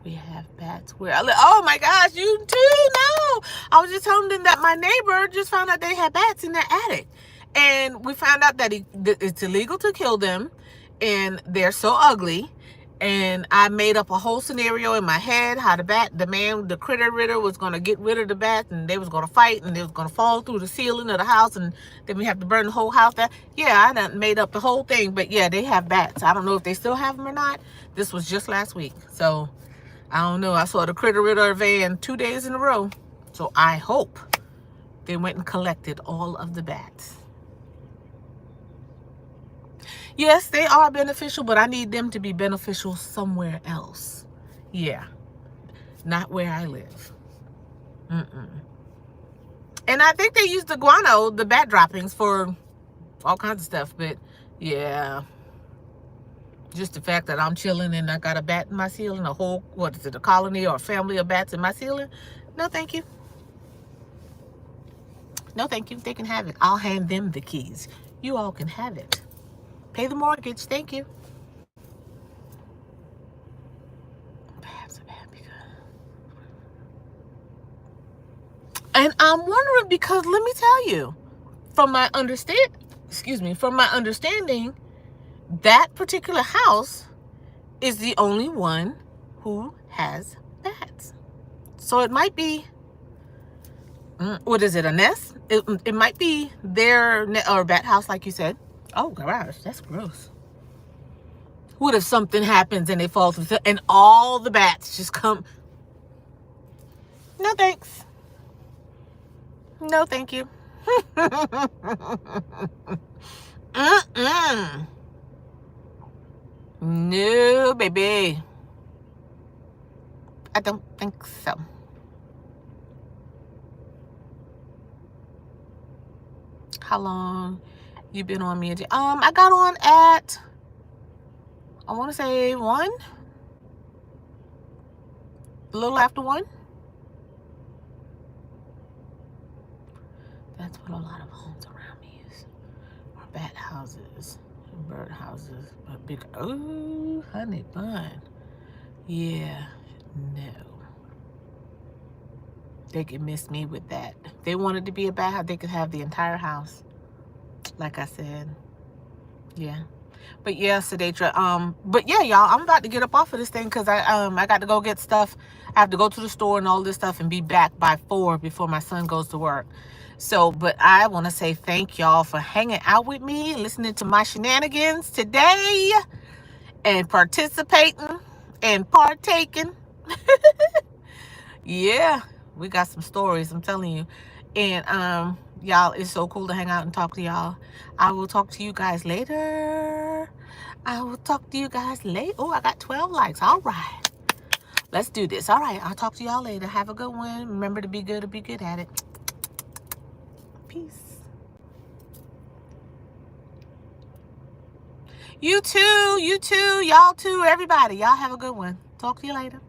S1: We have bats where I live. Oh my gosh, you too? No. I was just telling them that my neighbor just found out they had bats in their attic. And we found out that it's illegal to kill them. And they're so ugly. And I made up a whole scenario in my head how the critter ritter was going to get rid of the bats, and they was going to fight, and they was going to fall through the ceiling of the house, and then we have to burn the whole house down. Yeah, I done made up the whole thing. But yeah, they have bats. I don't know if they still have them or not. This was just last week. So I don't know. I saw the critter ritter van 2 days in a row. So I hope they went and collected all of the bats. Yes, they are beneficial, but I need them to be beneficial somewhere else. Yeah, not where I live. And I think they use the guano, the bat droppings, for all kinds of stuff. But yeah, just the fact that I'm chilling and I got a bat in my ceiling, a colony or a family of bats in my ceiling. No, thank you. No, thank you. They can have it. I'll hand them the keys. You all can have it. Pay the mortgage. Thank you. And I'm wondering, because let me tell you, from my understanding, that particular house is the only one who has bats. So it might be, what is it, a nest? It might be their or bat house, like you said. Oh gosh, that's gross. What if something happens and they fall through and all the bats just come? No thanks. No thank you. No, baby. I don't think so. How long you been on MiaJai? I got on at, I want to say 1, a little after 1. That's what a lot of homes around me is. Or bat houses, bird houses, a big, oh, honey bun. Yeah, no. They could miss me with that. If they wanted to be a bat house, they could have the entire house. Like I said. Yeah. But yeah, Sedatra. But yeah, y'all, I'm about to get up off of this thing because I got to go get stuff. I have to go to the store and all this stuff and be back by 4 before my son goes to work. So, but I want to say thank y'all for hanging out with me, listening to my shenanigans today, and participating and partaking. Yeah, we got some stories, I'm telling you. And y'all, it's so cool to hang out and talk to y'all. I will talk to you guys later. Oh, I got 12 likes. All right. Let's do this. All right, I'll talk to y'all later. Have a good one. Remember to be good at it. Peace. You too, y'all too, everybody. Y'all have a good one. Talk to you later.